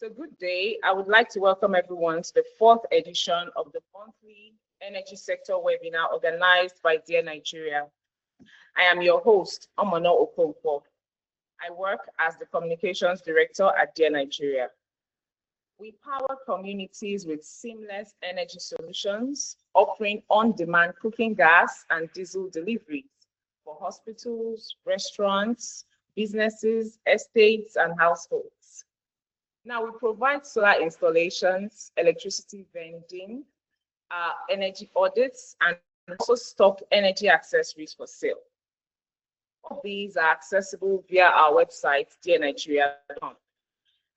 So good day. I would like to welcome everyone to the fourth edition of the monthly energy sector webinar organized by Dear Nigeria. I am your host, Omono Okonkwo. I work as the Communications Director at Dear Nigeria. We power communities with seamless energy solutions, offering on-demand cooking gas and diesel deliveries for hospitals, restaurants, businesses, estates, and households. Now, we provide solar installations, electricity vending, energy audits, and also stock energy accessories for sale. All these are accessible via our website, dearnigeria.com,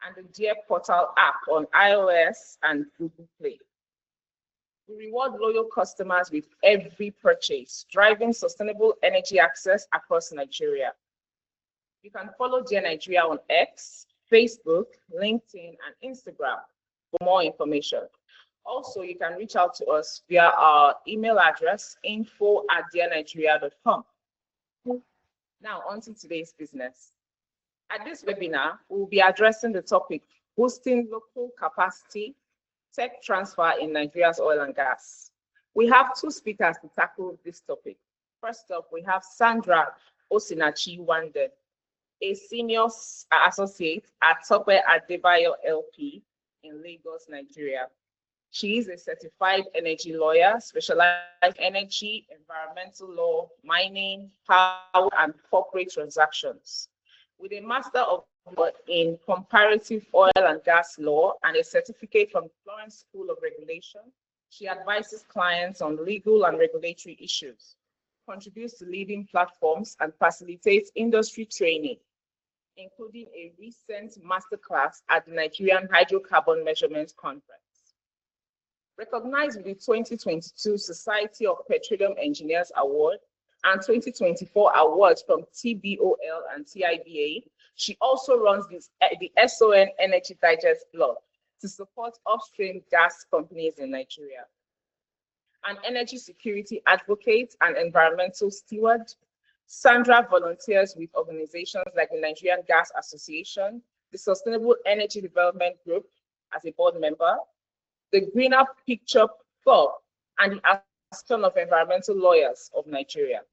and the Dear Portal app on iOS and Google Play. We reward loyal customers with every purchase, driving sustainable energy access across Nigeria. You can follow Dear Nigeria on X, Facebook, LinkedIn, and Instagram for more information. Also, you can reach out to us via our email address, info@dearnigeria.com. Now, on to today's business. At this webinar, we'll be addressing the topic, boosting local capacity, tech transfer in Nigeria's oil and gas. We have two speakers to tackle this topic. First up, we have Sandra Osinachi-Nwandem, a senior associate at Tope Adebayo LP in Lagos, Nigeria. She is a certified energy lawyer, specialized in energy, environmental law, mining, power, and corporate transactions. With a Master of Law in Comparative Oil and Gas Law and a certificate from the Florence School of Regulation, she advises clients on legal and regulatory issues, contributes to leading platforms, and facilitates industry training, including a recent masterclass at the Nigerian Hydrocarbon Measurement Conference. Recognized with the 2022 Society of Petroleum Engineers Award and 2024 awards from TBOL and TIBA, she also runs the SON Energy Digest blog to support upstream gas companies in Nigeria. An energy security advocate and environmental steward, Sandra volunteers with organizations like the Nigerian Gas Association, the Sustainable Energy Development Group as a board member, the Greener Picture Club, and the Association of Environmental Lawyers of Nigeria.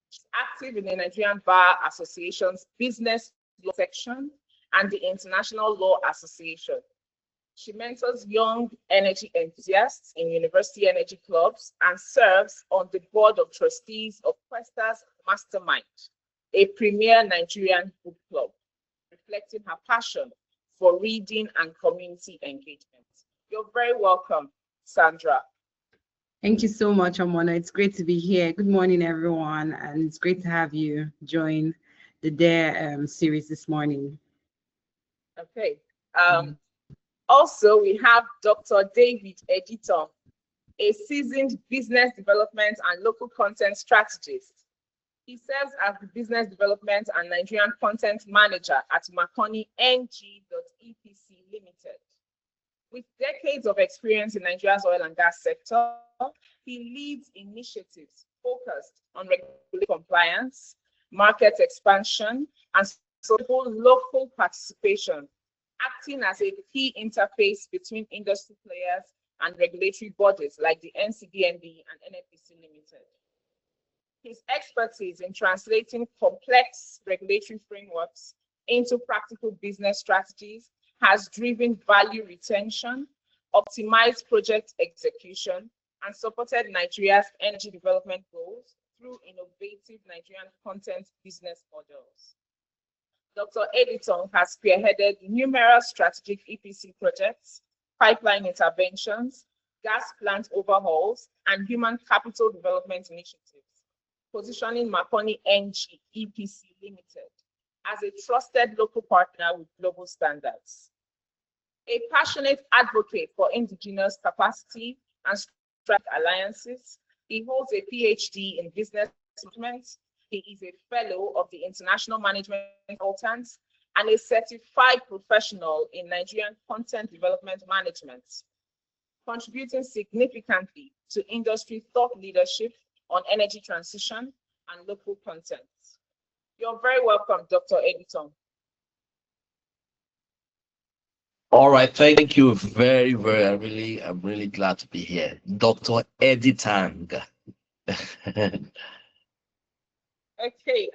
She's active in the Nigerian Bar Association's Business Law section and the International Law Association. She mentors young energy enthusiasts in university energy clubs and serves on the board of trustees of Questa's Mastermind, a premier Nigerian book club, reflecting her passion for reading and community engagement. You're very welcome, Sandra. Thank you so much, Amona. It's great to be here. Good morning, everyone, and it's great to have you join the DARE series this morning. Okay. Also, we have Dr. David Editang, a seasoned business development and local content strategist. He serves as the Business Development and Nigerian Content Manager at Marconi.NG EPC Limited. With decades of experience in Nigeria's oil and gas sector, he leads initiatives focused on regulatory compliance, market expansion, and sustainable local participation, acting as a key interface between industry players and regulatory bodies like the NCDNB and NFPC Limited. His expertise in translating complex regulatory frameworks into practical business strategies has driven value retention, optimized project execution, and supported Nigeria's energy development goals through innovative Nigerian content business models. Dr. Editang has spearheaded numerous strategic EPC projects, pipeline interventions, gas plant overhauls, and human capital development initiatives, positioning Marconi.NG EPC Limited as a trusted local partner with global standards. A passionate advocate for indigenous capacity and strategic alliances, he holds a PhD in business management. He is a fellow of the International Management Consultants and a certified professional in Nigerian content development management, contributing significantly to industry thought leadership on energy transition and local content. You're very welcome, Dr. Editang. All right, thank you very, very. I'm really glad to be here, Dr. Editang. Okay.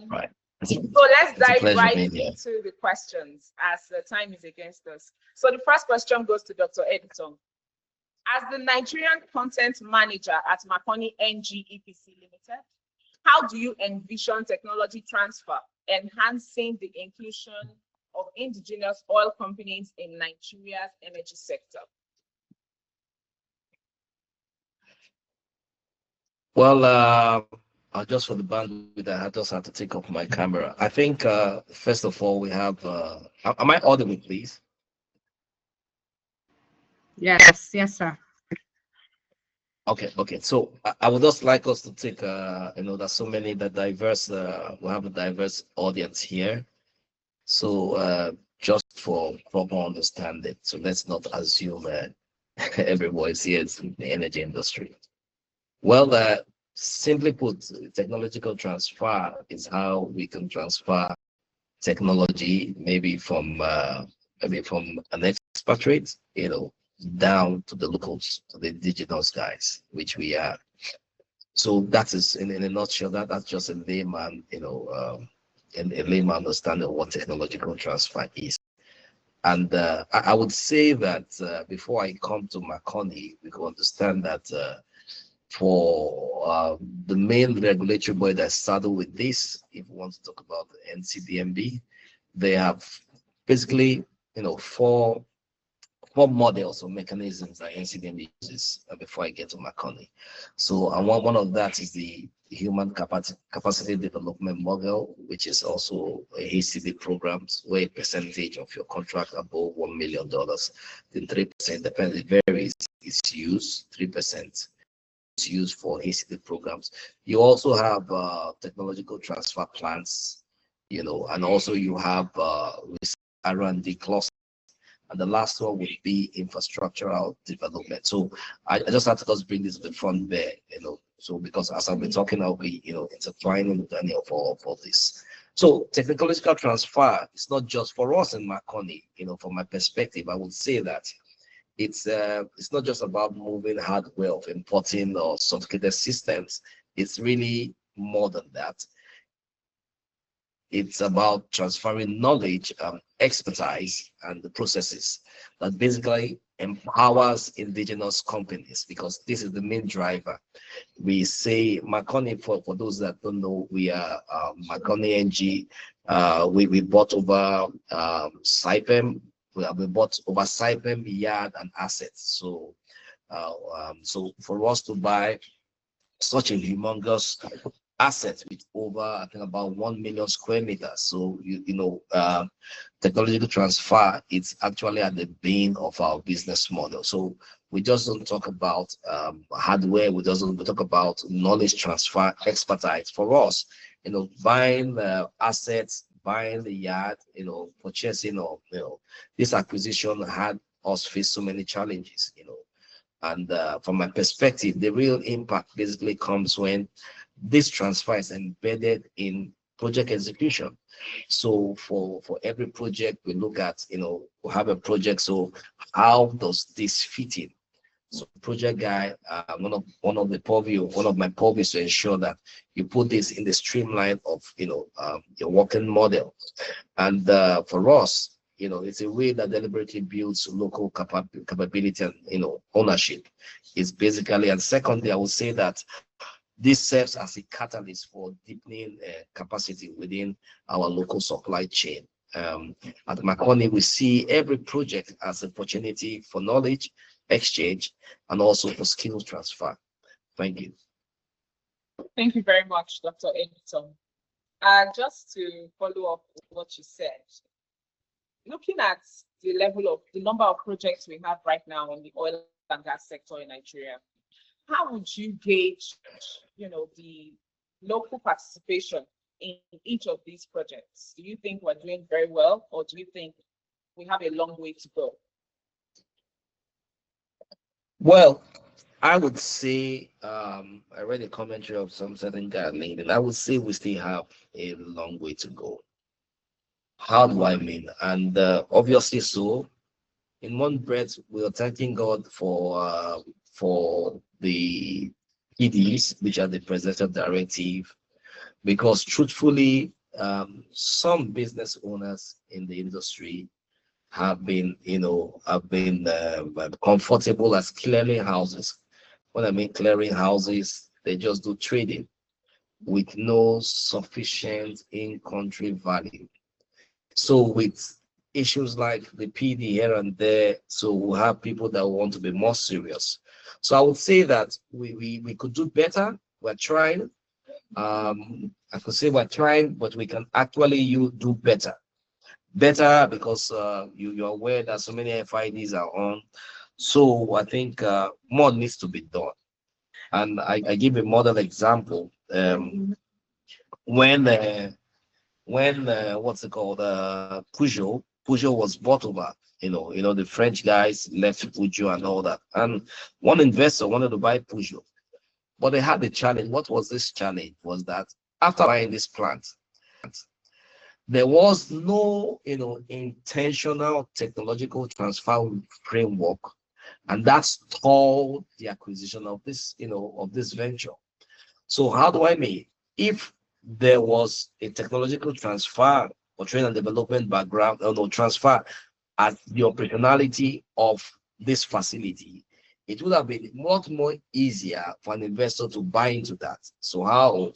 Right. So let's It's a dive pleasure right being here. into the questions as the time is against us. So the first question goes to Dr. Editang. As the Nigerian Content Manager at Marconi.NG EPC Limited, how do you envision technology transfer enhancing the inclusion of indigenous oil companies in Nigeria's energy sector? Well, just for the bandwidth, I just had to take off my camera. I think, first of all, we have, am I audible, please? Yes, yes, sir. Okay. So I would just like us to take, there's so many diverse, we have a diverse audience here. So just for proper understanding, so let's not assume everyone is here in the energy industry. Well, simply put, technological transfer is how we can transfer technology, maybe from an expatriate, down to the locals, to the indigenous guys, which we are. So that is, in a nutshell, that's just a layman, a layman understanding of what technological transfer is. And I would say that before I come to Marconi, we can understand that for the main regulatory body that started with this, if we want to talk about the NCDMB, they have basically, four models or mechanisms that NCDMB uses before I get to Marconi. So and one of that is the human capacity development model, which is also a HCD programs where a percentage of your contract above $1 million, then 3%, depends, it varies, is used, 3% is used for HCD programs. You also have technological transfer plans, and also you have R&D clusters. And the last one would be infrastructural development. So I just had to just bring this to the front there, so because as I've been talking, I'll be, intertwining with any of all this. So technological transfer is not just for us in Marconi, from my perspective, I would say that it's not just about moving hardware of importing or sophisticated systems. It's really more than that. It's about transferring knowledge, expertise, and the processes that basically empowers indigenous companies, because this is the main driver. We say Marconi, for those that don't know, we are Marconi.NG. We bought over Saipem. We bought over Saipem, yard, and assets. So, so for us to buy such a humongous assets with over, I think, about 1 million square meters. So technological transfer, it's actually at the bane of our business model. So we just don't talk about hardware. We talk about knowledge transfer, expertise. For us, buying assets, buying the yard, purchasing, or this acquisition had us face so many challenges. And from my perspective, the real impact basically comes when this transfer is embedded in project execution. So for every project we look at, we have a project. So how does this fit in? So project guy, one of my purviews to ensure that you put this in the streamline of your working model. And for us, it's a way that deliberately builds local capability and ownership. It's basically, and secondly, I would say that this serves as a catalyst for deepening capacity within our local supply chain. At Marconi, we see every project as an opportunity for knowledge exchange and also for skills transfer. Thank you. Thank you very much, Dr. Editang. Just to follow up with what you said, looking at the number of projects we have right now in the oil and gas sector in Nigeria, how would you gauge, the local participation in each of these projects? Do you think we're doing very well, or do you think we have a long way to go? Well, I would say, I read a commentary of some certain guy made, and I would say we still have a long way to go. How do I mean? And obviously so, in one breath, we are thanking God for the PDs, which are the Presidential Directive, because truthfully, some business owners in the industry have been, comfortable as clearing houses. When I mean clearing houses, they just do trading with no sufficient in-country value. So with issues like the PD here and there, so we'll have people that want to be more serious. So I would say that we could do better. We're trying. I could say we're trying, but we can actually do better. Better because you're aware that so many FIDs are on. So I think more needs to be done. And I give a model example. When what's it called? Peugeot was bought over. The French guys left Peugeot and all that. And one investor wanted to buy Peugeot, but they had the challenge. What was this challenge? Was that after buying this plant, there was no, intentional technological transfer framework, and that stalled the acquisition of this, of this venture. So how do I mean? If there was a technological transfer or training and development background, transfer at the operationality of this facility, it would have been much more easier for an investor to buy into that. So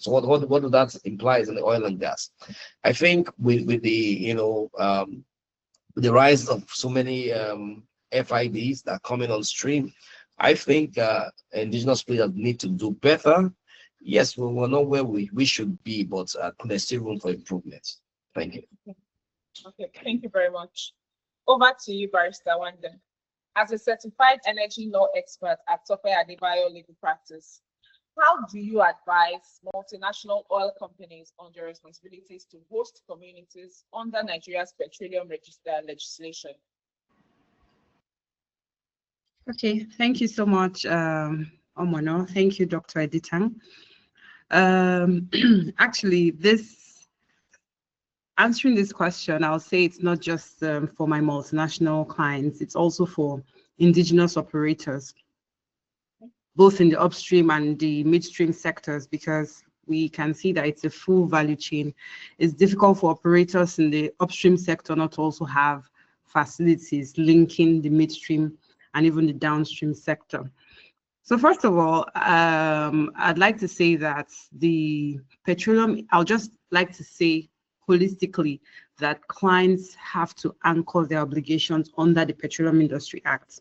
what does that imply in the oil and gas? I think with the the rise of so many FIDs that are coming on stream, I think indigenous players need to do better. Yes, we're not where we should be, but there's still room for improvement. Thank you. Okay, thank you very much. Over to you, Barrister Nwandem. As a certified energy law expert at Tope Adebayo Legal Practice, how do you advise multinational oil companies on their responsibilities to host communities under Nigeria's petroleum register legislation? Okay, thank you so much, Omono. Thank you, Dr. Editang. Actually, answering this question, I'll say it's not just for my multinational clients, it's also for indigenous operators, both in the upstream and the midstream sectors, because we can see that it's a full value chain. It's difficult for operators in the upstream sector not to also have facilities linking the midstream and even the downstream sector. So first of all, I'd like to say that the petroleum, I'll just like to say holistically that clients have to anchor their obligations under the Petroleum Industry Act.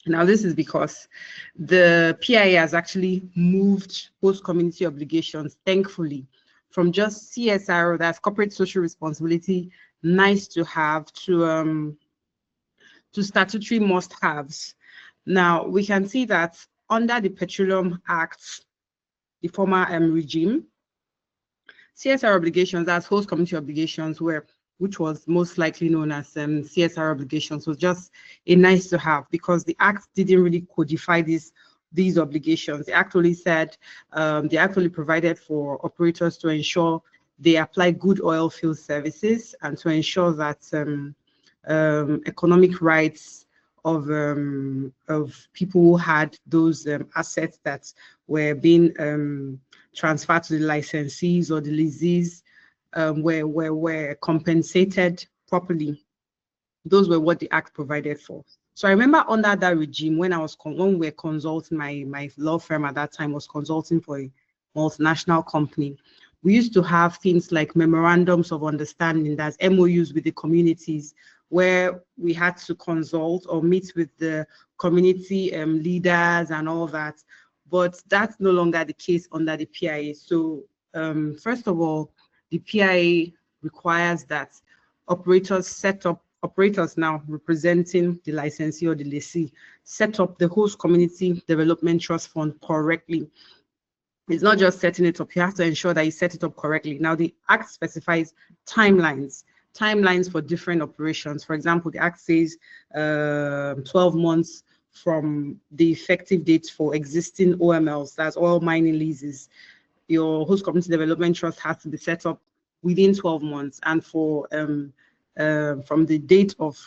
Now, this is because the PIA has actually moved host community obligations, thankfully, from just CSR, that's corporate social responsibility, nice to have, to statutory must-haves. Now, we can see that under the Petroleum Act, the former regime, CSR obligations, as host community obligations, which was most likely known as CSR obligations, was just a nice to have, because the Act didn't really codify these obligations. The Act only said, they actually provided for operators to ensure they apply good oil field services and to ensure that economic rights of people who had those assets that were being transferred to the licensees or the leasees were compensated properly. Those were what the Act provided for. So I remember under that regime, when we were consulting, my law firm at that time was consulting for a multinational company, we used to have things like memorandums of understanding, that's MOUs with the communities, where we had to consult or meet with the community leaders and all that. But that's no longer the case under the PIA. So first of all, the PIA requires that operators now representing the licensee or the lessee, set up the host community development trust fund correctly. It's not just setting it up, you have to ensure that you set it up correctly. Now, the Act specifies timelines for different operations. For example, the Act says 12 months from the effective date for existing OMLs, that's oil mining leases. Your host community development trust has to be set up within 12 months, and for from the date of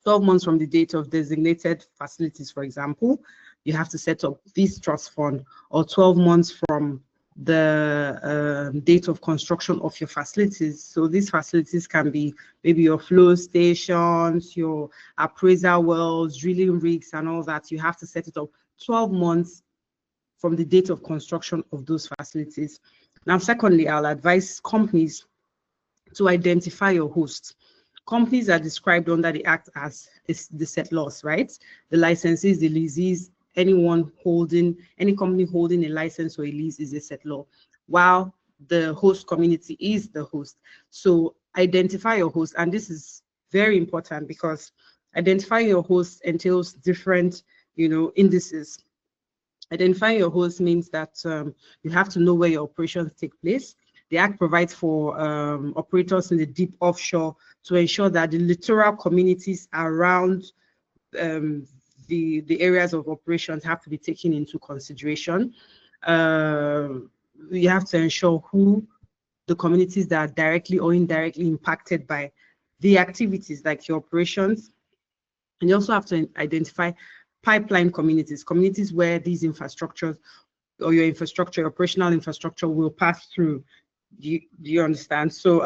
12 months from the date of designated facilities, for example, you have to set up this trust fund, or 12 months from the date of construction of your facilities. So these facilities can be maybe your flow stations, your appraisal wells, drilling rigs, and all that. You have to set it up 12 months from the date of construction of those facilities. Now, secondly, I'll advise companies to identify your host. Companies are described under the Act as the settlors, right? The licensees, the leasees, any company holding a license or a lease is a settlor, while the host community is the host. So identify your host, and this is very important because identifying your host entails different, indices. Identifying your host means that you have to know where your operations take place. The Act provides for operators in the deep offshore to ensure that the littoral communities around the areas of operations have to be taken into consideration. We have to ensure who the communities that are directly or indirectly impacted by the activities like your operations. And you also have to identify pipeline communities where these infrastructures or your infrastructure, your operational infrastructure will pass through. Do you understand? So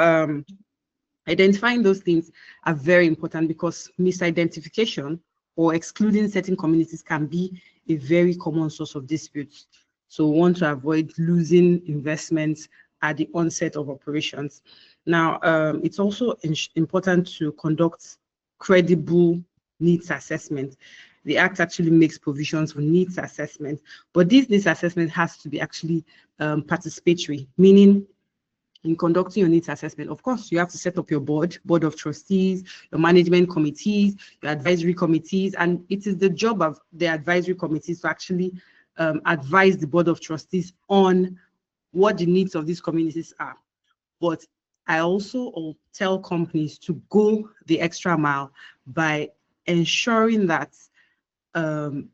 identifying those things are very important because misidentification or excluding certain communities can be a very common source of disputes. So we want to avoid losing investments at the onset of operations. Now, it's also important to conduct credible needs assessment. The Act actually makes provisions for needs assessment, but this needs assessment has to be actually participatory, meaning in conducting your needs assessment, of course, you have to set up your board of trustees, your management committees, your advisory committees, and it is the job of the advisory committees to actually advise the board of trustees on what the needs of these communities are. But I also tell companies to go the extra mile by ensuring that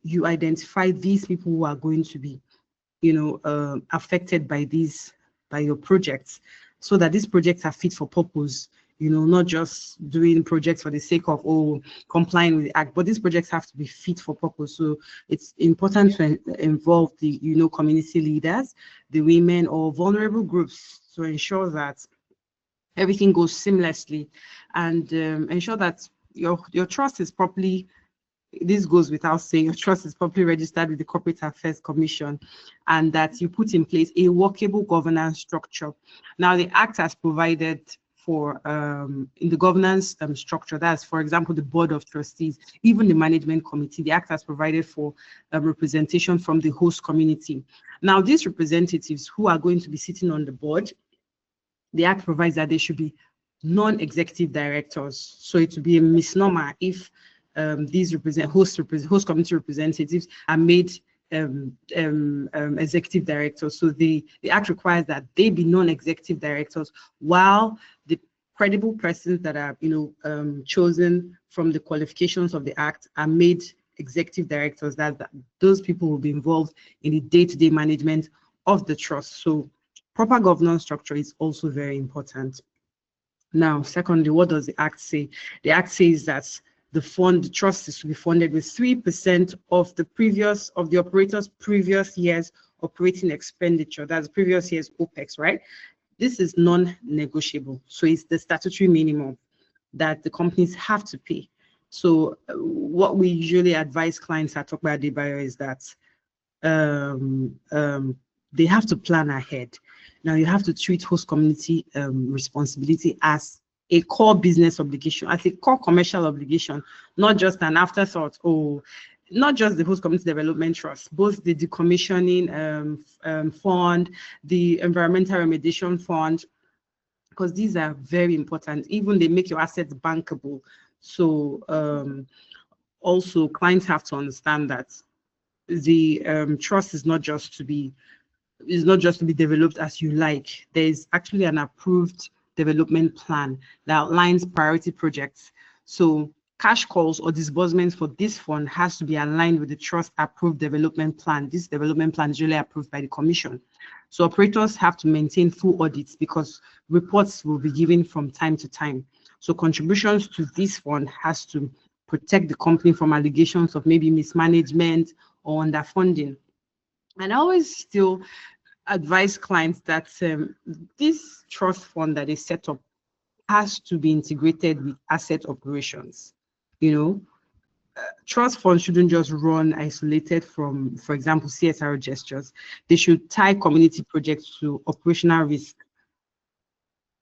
you identify these people who are going to be, affected by your projects, so that these projects are fit for purpose, not just doing projects for the sake of complying with the Act, but these projects have to be fit for purpose. So it's important to involve the community leaders, the women or vulnerable groups to ensure that everything goes seamlessly and ensure that your trust is properly, this goes without saying, your trust is properly registered with the Corporate Affairs Commission, and that you put in place a workable governance structure. Now, the Act has provided for, in the governance structure, that's, for example, the Board of Trustees, even the Management Committee, the Act has provided for representation from the host community. Now, these representatives who are going to be sitting on the board, the Act provides that they should be non-executive directors. So it would be a misnomer if these host committee representatives are made executive directors. So the Act requires that they be non-executive directors, while the credible persons that are chosen from the qualifications of the Act are made executive directors. That those people will be involved in the day-to-day management of the trust. So proper governance structure is also very important. Now, secondly, what does the Act say? The Act says that the trust is to be funded with 3% of the operator's previous year's operating expenditure. That's previous year's OPEX, right? This is non-negotiable. So it's the statutory minimum that the companies have to pay. So what we usually advise clients at Tope Adebayo is that they have to plan ahead. Now, you have to treat host community responsibility as a core business obligation, as a core commercial obligation, not just an afterthought, or not just the host community development trust, both the decommissioning fund, the environmental remediation fund, because these are very important. Even they make your assets bankable. So also clients have to understand that the trust is not just to be developed as you like. There is actually an approved development plan that outlines priority projects. So cash calls or disbursements for this fund has to be aligned with the trust approved development plan. This development plan is usually approved by the commission. So operators have to maintain full audits because reports will be given from time to time. So contributions to this fund has to protect the company from allegations of maybe mismanagement or underfunding. And I always still advise clients that this trust fund that is set up has to be integrated with asset operations. Trust funds shouldn't just run isolated from, for example, CSR gestures. They should tie community projects to operational risk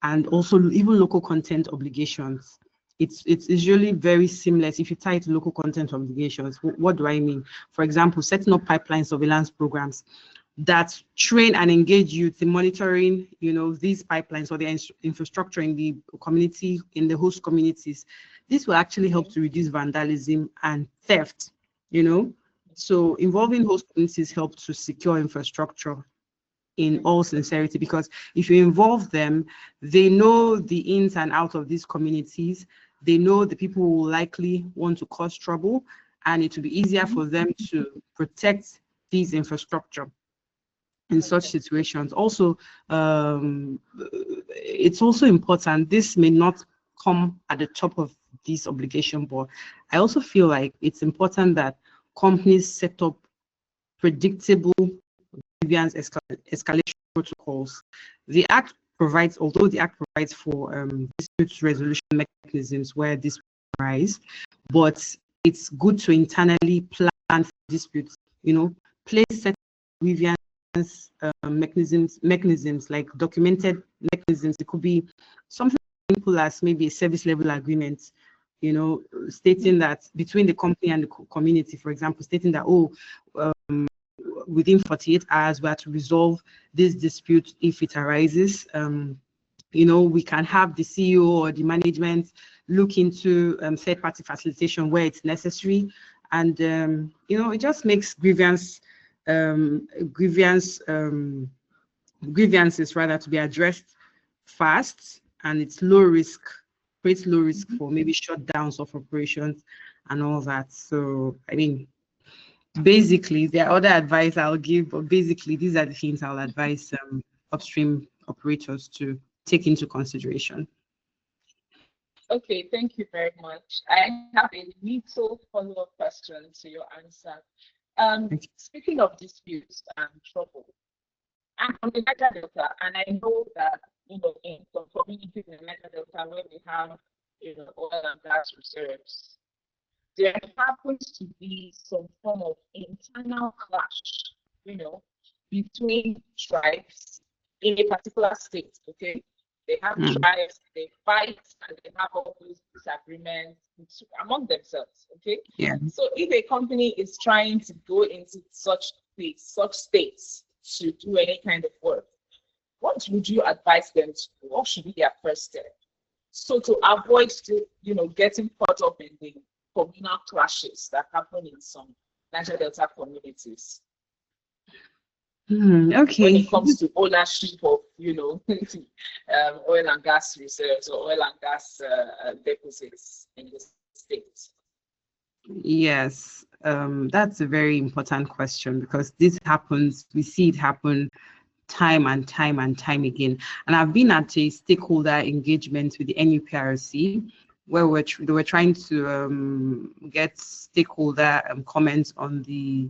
and also even local content obligations. It's usually very seamless if you tie it to local content obligations. What do I mean? For example, setting up pipeline surveillance programs that train and engage youth in monitoring, these pipelines or the infrastructure in the community, in the host communities. This will actually help to reduce vandalism and theft, So involving host communities helps to secure infrastructure in all sincerity, because if you involve them, they know the ins and outs of these communities. They know the people who will likely want to cause trouble, and it will be easier for them to protect these infrastructure in such situations. Also, it's also important, this may not come at the top of this obligation, but I also feel like it's important that companies set up predictable grievance escalation protocols. The Act provides, although the Act provides for dispute resolution mechanisms where this arise, but it's good to internally plan for disputes, place set grievance mechanisms like documented mechanisms. It could be something simple as maybe a service level agreement, stating that between the company and the community, for example, stating that, within 48 hours, we are to resolve this dispute if it arises. We can have the CEO or the management look into third-party facilitation where it's necessary. And, it just makes grievances rather to be addressed fast, and it's low risk, creates low risk for maybe shutdowns of operations and all that. So, basically, there are other advice I'll give, but basically, these are the things I'll advise upstream operators to take into consideration. Okay, thank you very much. I have a little follow-up question to your answer. Speaking of disputes and trouble, I'm from the Niger Delta, and I know that in some communities in the Niger Delta where we have oil and gas reserves, there happens to be some form of internal clash, between tribes in a particular state. Okay, they have tribes, they fight, and they have all those disagreements among themselves. Okay, yeah. So if a company is trying to go into such states to do any kind of work, what would you advise them to do? What should be their first step? So to avoid getting caught up in the communal clashes that happen in some Niger Delta communities. Okay. When it comes to ownership of, oil and gas reserves or oil and gas deposits in the state. Yes, that's a very important question, because this happens, we see it happen time and time again. And I've been at a stakeholder engagement with the NUPRC, where they were trying to get stakeholder comments on the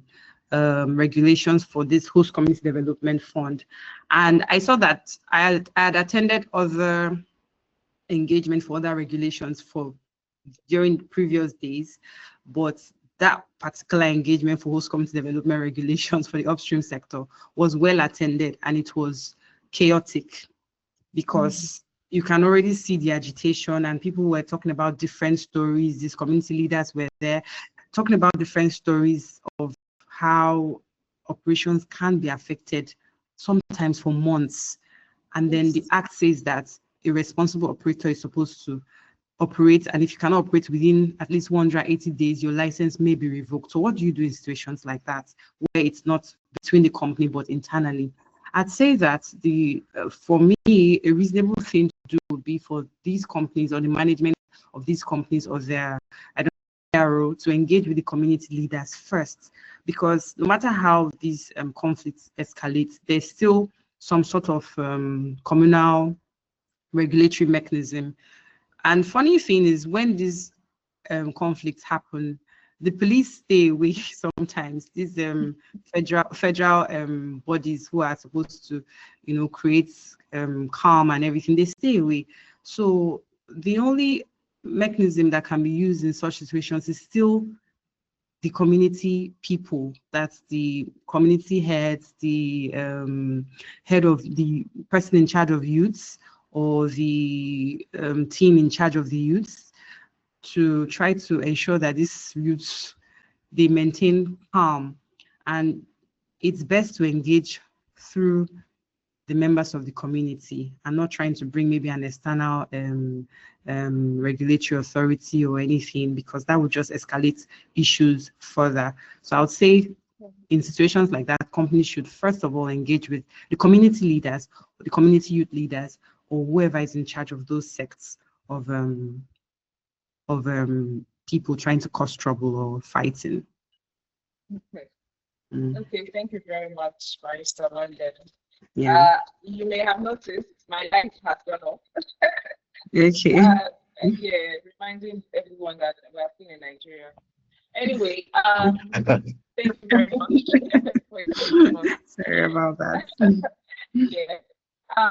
regulations for this host community development fund. And I saw that I had attended other engagement for other regulations during previous days, but that particular engagement for host community development regulations for the upstream sector was well attended, and it was chaotic because you can already see the agitation, and people were talking about different stories. These community leaders were there talking about different stories of how operations can be affected, sometimes for months. And then the Act says that a responsible operator is supposed to operate, and if you cannot operate within at least 180 days, your license may be revoked. So what do you do in situations like that, where it's not between the company but internally? I'd say that for me, a reasonable thing to do would be for these companies or the management of these companies or their to engage with the community leaders first, because no matter how these conflicts escalate, there's still some sort of communal regulatory mechanism. And funny thing is, when these conflicts happen, the police stay away sometimes. These federal bodies who are supposed to, create calm and everything, they stay away. So the only mechanism that can be used in such situations is still the community people. That's the community heads, the head of the person in charge of youths, or the team in charge of the youths, to try to ensure that these youths, they maintain calm. And it's best to engage through the members of the community and not trying to bring maybe an external regulatory authority or anything, because that would just escalate issues further. So I would say in situations like that, companies should first of all engage with the community leaders, the community youth leaders, or whoever is in charge of those sects of people trying to cause trouble or fighting. Okay. Okay, thank you very much, Barrister Nwandem. Yeah. You may have noticed my light has gone off. Okay. Yeah, reminding everyone that we're still in Nigeria. Anyway, thank you very much for your time. Sorry about that. Yeah.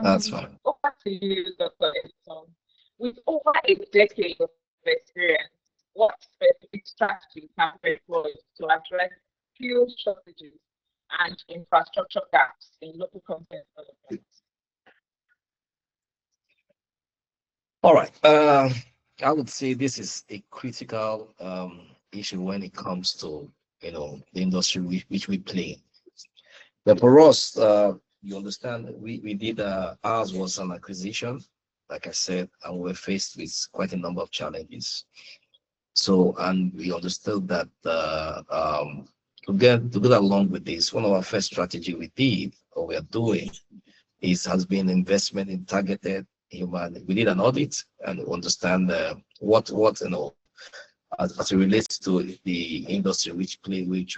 That's fine. Over to you, Dr. Editang. With over a decade of experience, what specific strategies have been employed to address skill shortages and infrastructure gaps in local content development? All right. I would say this is a critical issue when it comes to the industry which we play. But for us, you understand, we did ours was an acquisition, like I said, and we were faced with quite a number of challenges. So, and we understood that to get along with this, one of our first strategy we did or we are doing has been investment in targeted human. We did an audit and understand what as it relates to the industry which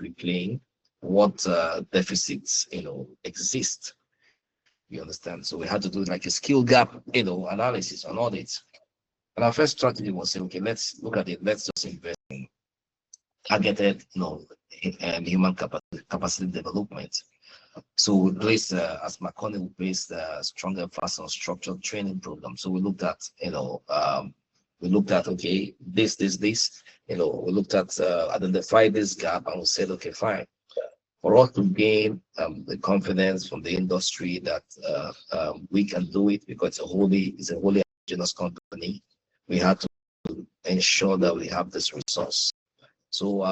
we play in, what deficits exist. You understand? So we had to do like a skill gap analysis and audit. And our first strategy was say, okay, let's look at it. Let's just invest in targeted, human capacity development. So we placed, as Marconi, we placed strong emphasis on structured training program. So we looked at, okay, this. We looked at identify this gap, and we said, okay, fine. For us to gain the confidence from the industry that we can do it, because it's a wholly indigenous company, we had to ensure that we have this resource. So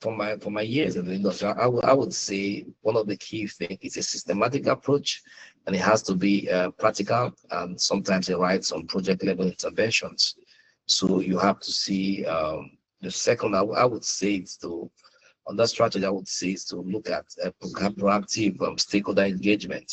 for my years in the industry, I would say one of the key things is a systematic approach, and it has to be practical, and sometimes it relies some project level interventions. So you have to see the second. I would say it's to on that strategy. I would say is to look at proactive stakeholder engagement.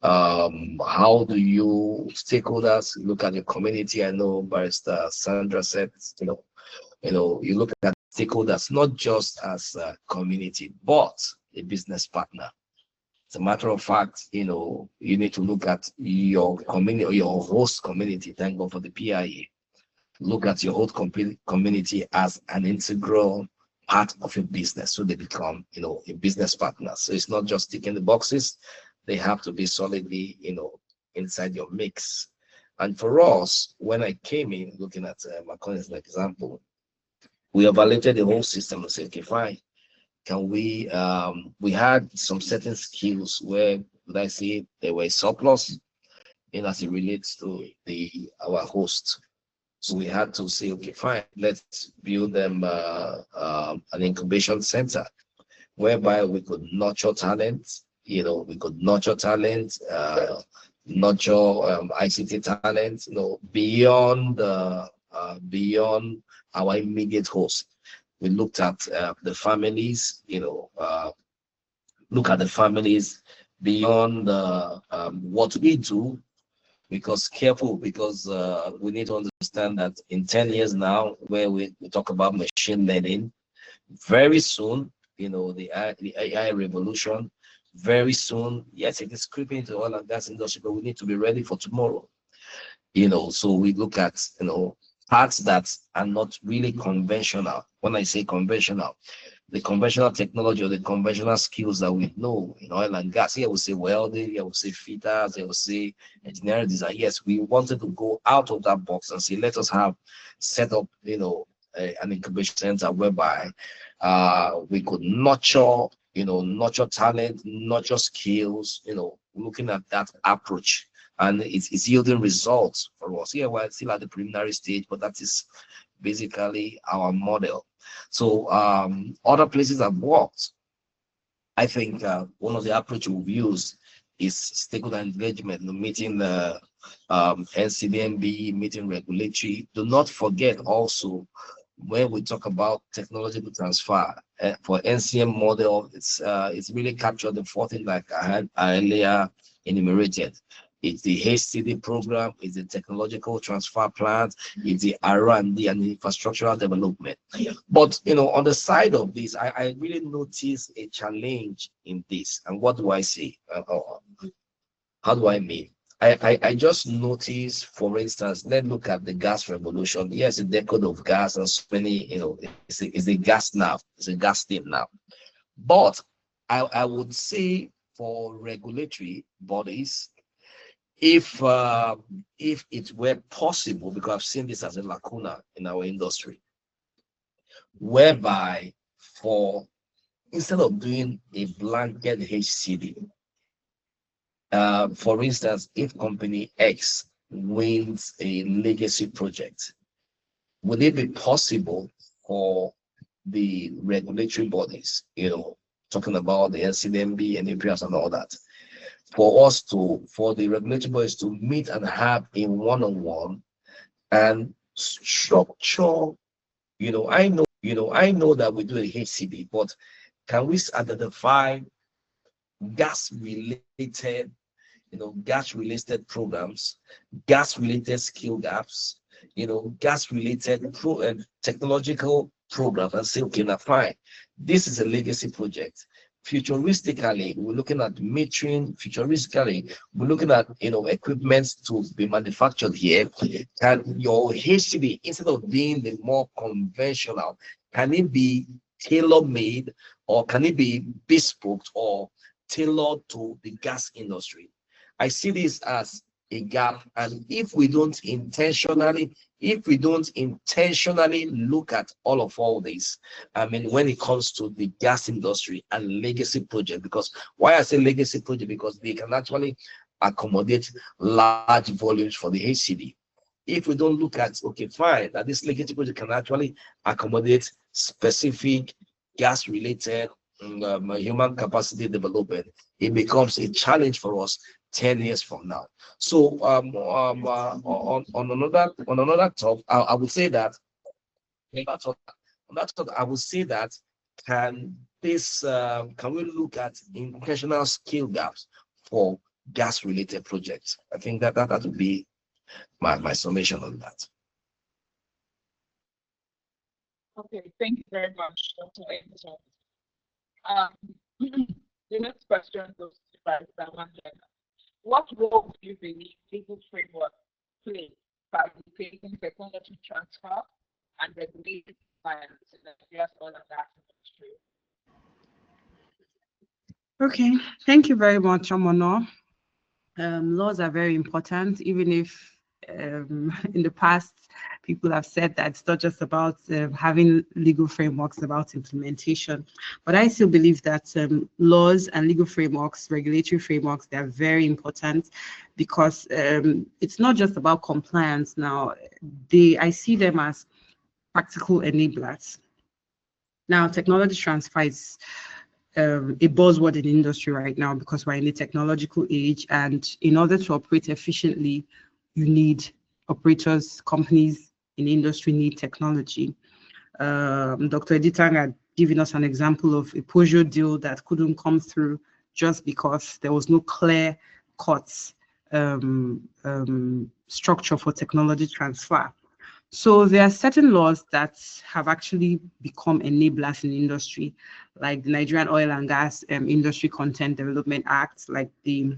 How do you stakeholders look at your community? I know Barrister Sandra said, you look at stakeholders not just as a community, but a business partner. As a matter of fact, you need to look at your community or your host community. Thank God for the PIA. Look at your host community as an integral part of your business, so they become, a business partner. So it's not just ticking the boxes; they have to be solidly, inside your mix. And for us, when I came in, looking at Marconi as an example, we evaluated the whole system and said, okay, fine. Can we had some certain skills where, would I say, there were surplus as it relates to our host. So we had to say, okay, fine, let's build them an incubation center whereby we could nurture talent, nurture ICT talent, beyond our immediate host. We looked at the families, look at the families beyond what we do, because we need to understand that in 10 years now, where we talk about machine learning, very soon, the AI revolution, very soon, yes, it is creeping into oil and gas industry, but we need to be ready for tomorrow. So we look at, parts that are not really conventional. When I say conventional, the conventional technology or the conventional skills that we know in oil and gas. Here we say welding, here we say fitters, here we say engineering design. Yes, we wanted to go out of that box and say, let us have set up, an incubation center whereby we could nurture, nurture talent, nurture skills, looking at that approach. And it's yielding results for us. Here we're still at the preliminary stage, but that is basically our model. So other places I've worked, I think one of the approach we've used is stakeholder engagement, meeting the NCDMB, meeting regulatory. Do not forget also, when we talk about technological transfer for NCM model, it's really captured the fourth thing like I had earlier enumerated. It's the HCD program, it's the technological transfer plans, it's the R&D and infrastructural development. But on the side of this, I really notice a challenge in this. And what do I see? How do I mean? I just noticed, for instance, let's look at the gas revolution. Yes, the decade of gas and so many, it's a gas now, it's a gas thing now. But I would say for regulatory bodies, if it were possible, because I've seen this as a lacuna in our industry, whereby instead of doing a blanket HCD, for instance, if company X wins a legacy project, would it be possible for the regulatory bodies, talking about the NCDMB and APRs and all that, for the regulatory bodies to meet and have a one-on-one and structure, I know that we do a HCD, but can we identify gas-related, gas-related programs, gas-related skill gaps, gas-related technological programs, and say, okay, now fine, this is a legacy project. Futuristically, we're looking at metering. Futuristically, we're looking at equipment to be manufactured here. Can your HCD, instead of being the more conventional, can it be tailor-made, or can it be bespoke or tailored to the gas industry? I see this as a gap, and if we don't intentionally look at all this, I mean, when it comes to the gas industry and legacy project, because why I say legacy project, because they can actually accommodate large volumes for the HCD. If we don't look at, okay, fine, that this legacy project can actually accommodate specific gas-related human capacity development, it becomes a challenge for us 10 years from now. So on another top, I would say that can we look at intentional skill gaps for gas-related projects? I think that would be my summation on that. Okay, thank you very much, Dr. Editang. The next question goes to Barrister Nwandem. What role do you believe legal framework play facilitating technology transfer and regulated compliance in Nigeria's oil and gas industry? Okay, thank you very much, Omono. Laws are very important, even if in the past people have said that it's not just about having legal frameworks, about implementation. But I still believe that laws and legal frameworks, regulatory frameworks, they're very important, because it's not just about compliance now. I see them as practical enablers. Now, technology transfer is a buzzword in the industry right now, because we're in a technological age, and in order to operate efficiently, you need operators, companies in the industry need technology. Dr. Editang had given us an example of a Peugeot deal that couldn't come through just because there was no clear-cut structure for technology transfer. So there are certain laws that have actually become enablers in the industry, like the Nigerian Oil and Gas Industry Content Development Act, like the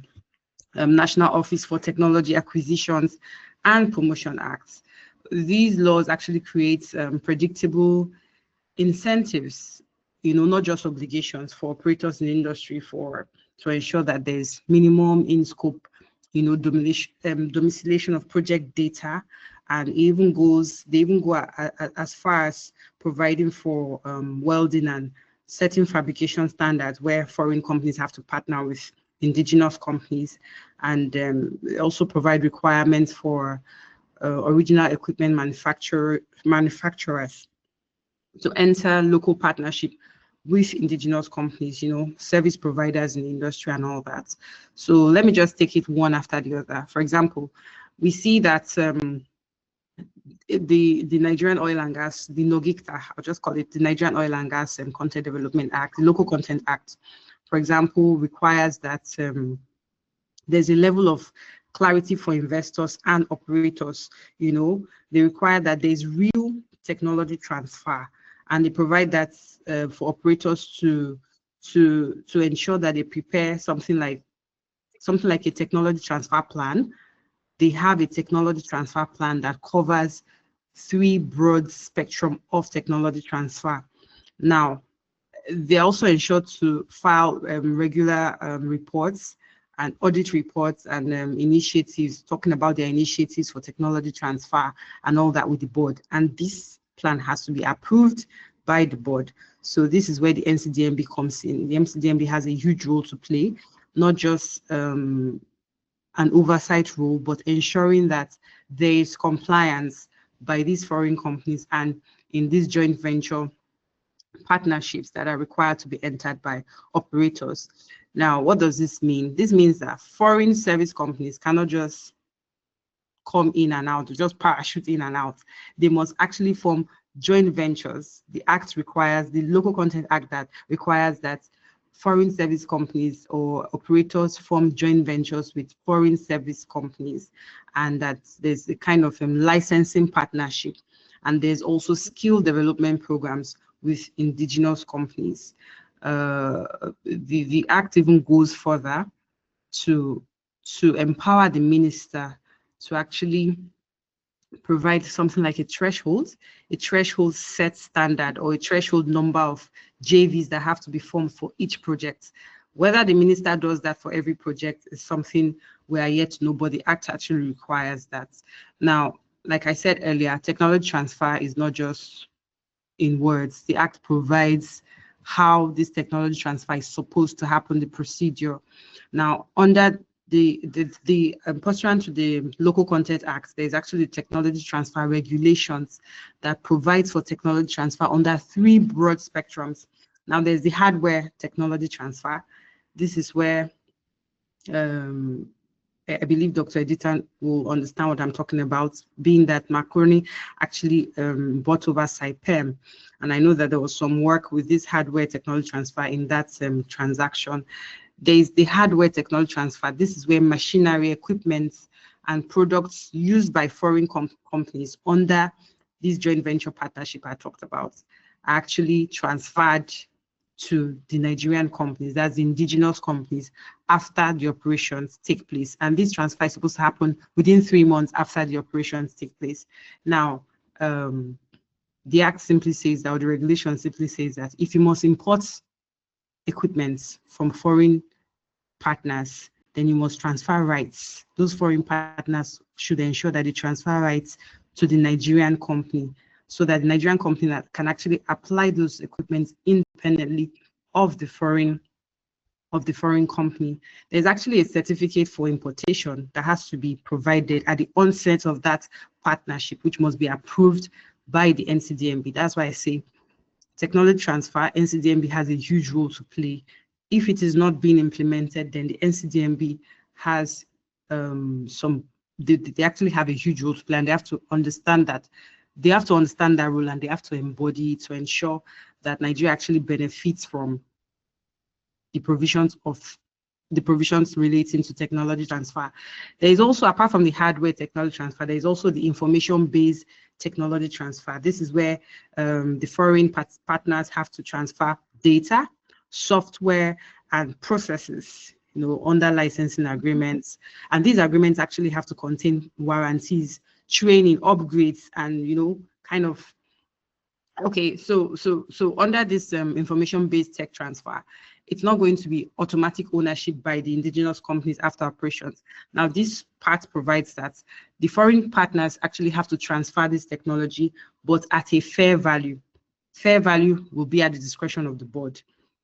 National Office for Technology Acquisitions and Promotion Acts. these laws actually create predictable incentives, not just obligations for operators in the industry to ensure that there's minimum in scope, domiciliation of project data, and they even go as far as providing for welding and certain fabrication standards where foreign companies have to partner with indigenous companies, and also provide requirements for original equipment manufacturers to enter local partnership with indigenous companies, service providers in the industry and all that. So let me just take it one after the other. For example, we see that the Nigerian Oil and Gas, the NOGICTA, I'll just call it the Nigerian Oil and Gas and Content Development Act, the Local Content Act, for example, requires that there's a level of clarity for investors and operators. They require that there's real technology transfer, and they provide that for operators to ensure that they prepare something like a technology transfer plan. They have a technology transfer plan that covers 3 broad spectrum of technology transfer. Now, they also ensure to file regular reports and audit reports and initiatives, talking about their initiatives for technology transfer and all that with the board. And this plan has to be approved by the board. So this is where the NCDMB comes in. The NCDMB has a huge role to play, not just an oversight role, but ensuring that there is compliance by these foreign companies and in these joint venture partnerships that are required to be entered by operators. Now, what does this mean? This means that foreign service companies cannot just come in and out, just parachute in and out. They must actually form joint ventures. The Local Content Act that requires that foreign service companies or operators form joint ventures with foreign service companies, and that there's a kind of licensing partnership, and there's also skill development programs with indigenous companies. The act even goes further to empower the minister to actually provide something like a threshold set standard, or a threshold number of JVs that have to be formed for each project. Whether the minister does that for every project is something we are yet to know, but the act actually requires that. Now, like I said earlier, technology transfer is not just in words. The act provides how this technology transfer is supposed to happen, the procedure. Now, under the pursuant to the Local Content Act, there's actually technology transfer regulations that provides for technology transfer under 3 broad spectrums. Now, there's the hardware technology transfer. This is where I believe Dr. Editang will understand what I'm talking about, being that Marconi actually bought over Saipem. And I know that there was some work with this hardware technology transfer in that transaction. There's the hardware technology transfer. This is where machinery, equipment, and products used by foreign companies under this joint venture partnership I talked about are actually transferred to the Nigerian companies, that's the indigenous companies, after the operations take place. And this transfer is supposed to happen within 3 months after the operations take place. Now, the act simply says that, or the regulation simply says that if you must import equipment from foreign partners, then you must transfer rights. Those foreign partners should ensure that they transfer rights to the Nigerian company, so that the Nigerian company that can actually apply those equipment independently of the foreign company. There's actually a certificate for importation that has to be provided at the onset of that partnership, which must be approved by the NCDMB. That's why I say technology transfer, NCDMB has a huge role to play. If it is not being implemented, then the NCDMB has they actually have a huge role to play, and they have to understand that. They have to understand that role, and they have to embody it to ensure that Nigeria actually benefits from the provisions relating to technology transfer. There is also, apart from the hardware technology transfer, there is also the information-based technology transfer. This is where the foreign partners have to transfer data, software, and processes, under licensing agreements. And these agreements actually have to contain warranties training, upgrades, and kind of. Okay, so under this information-based tech transfer, it's not going to be automatic ownership by the indigenous companies after operations. Now, this part provides that the foreign partners actually have to transfer this technology, but at a fair value. Fair value will be at the discretion of the board.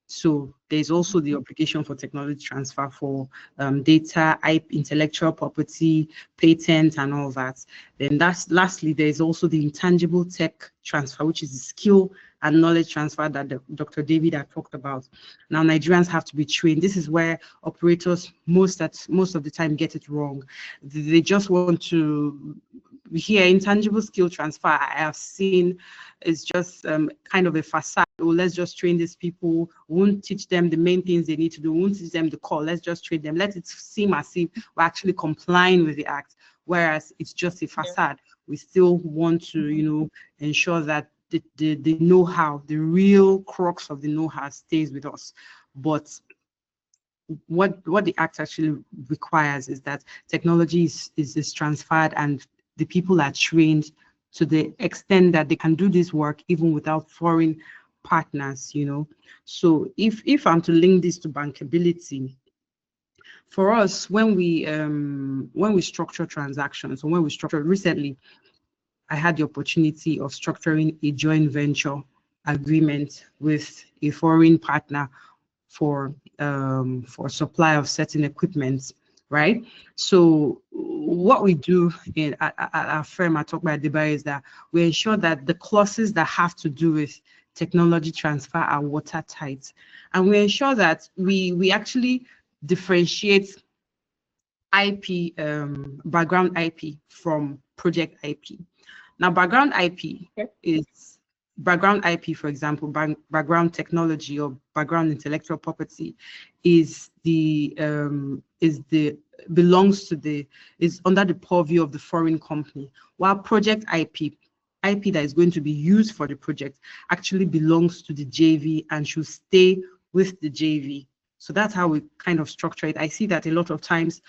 So there's also the obligation for technology transfer for data, intellectual property, patents, and all that. Then lastly, there's also the intangible tech transfer, which is the skill and knowledge transfer that Dr. David had talked about. Now, Nigerians have to be trained. This is where operators most of the time get it wrong. They just want to hear intangible skill transfer. I have seen is just kind of a facade. Oh, let's just train these people. Won't teach them the main things they need to do. Won't teach them the core. Let's just train them. Let it seem as if we're actually complying with the act, whereas it's just a facade. We still want to, ensure that the know-how, the real crux of the know-how stays with us. But what the act actually requires is that technology is transferred and the people are trained to the extent that they can do this work even without foreign partners, So if I'm to link this to bankability, for us, when we structure transactions, or when we structure recently, I had the opportunity of structuring a joint venture agreement with a foreign partner for supply of certain equipment, right? So what we do at our firm at Tope Adebayo is that we ensure that the clauses that have to do with technology transfer are watertight, and we ensure that we actually differentiate IP, background IP from project IP. Now, background IP is background IP, for example, background technology or background intellectual property is under the purview of the foreign company, while project IP that is going to be used for the project actually belongs to the JV and should stay with the JV. So that's how we kind of structure it. I see that a lot of times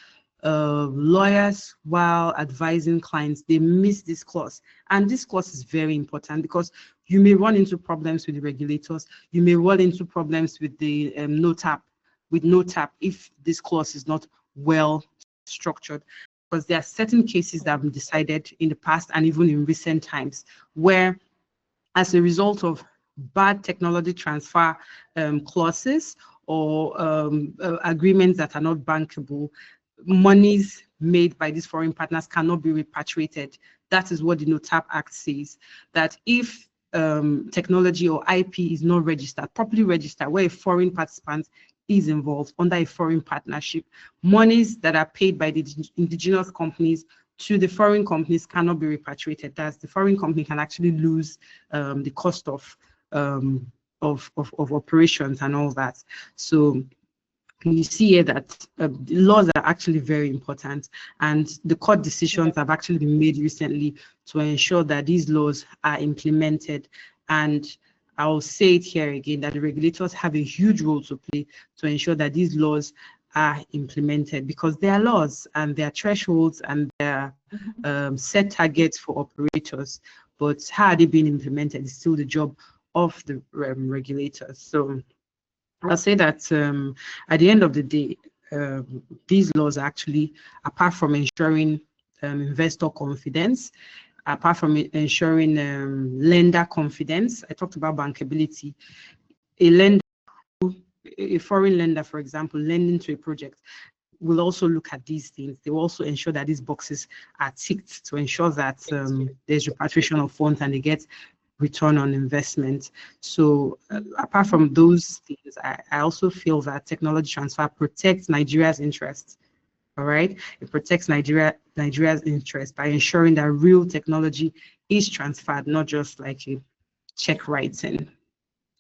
lawyers, while advising clients, they miss this clause. And this clause is very important because you may run into problems with the regulators. You may run into problems with the NOTAP if this clause is not well structured. Because there are certain cases that have been decided in the past and even in recent times where, as a result of bad technology transfer clauses or agreements that are not bankable, monies made by these foreign partners cannot be repatriated. That is what the NOTAP Act says, that if technology or IP is not registered, properly registered, where a foreign participant is involved under a foreign partnership, monies that are paid by the indigenous companies to the foreign companies cannot be repatriated. Thus, the foreign company can actually lose the cost of operations and all that. So you see here that laws are actually very important, and the court decisions have actually been made recently to ensure that these laws are implemented. And I'll say it here again, that the regulators have a huge role to play to ensure that these laws are implemented, because there are laws and there are thresholds and there are set targets for operators, but how are they being implemented is still the job of the regulators. So I'll say that at the end of the day, these laws actually, apart from ensuring investor confidence, apart from ensuring lender confidence, I talked about bankability. A foreign lender, for example, lending to a project, will also look at these things. They will also ensure that these boxes are ticked to ensure that there's repatriation of funds and they get return on investment. So apart from those things, I also feel that technology transfer protects Nigeria's interests. All right, it protects Nigeria's interest by ensuring that real technology is transferred, not just like a check writing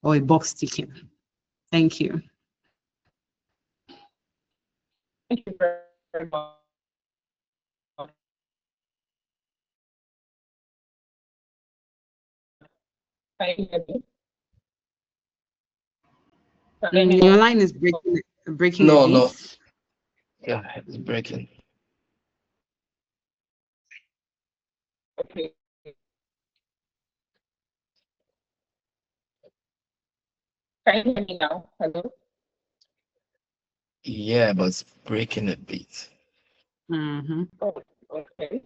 or a box ticking. Thank you. Thank you very much. Can you hear me? Your line is breaking. No. Yeah, it's breaking. Okay. Can you hear me now? Hello? Yeah, but it's breaking a bit. Mm-hmm. Oh, okay.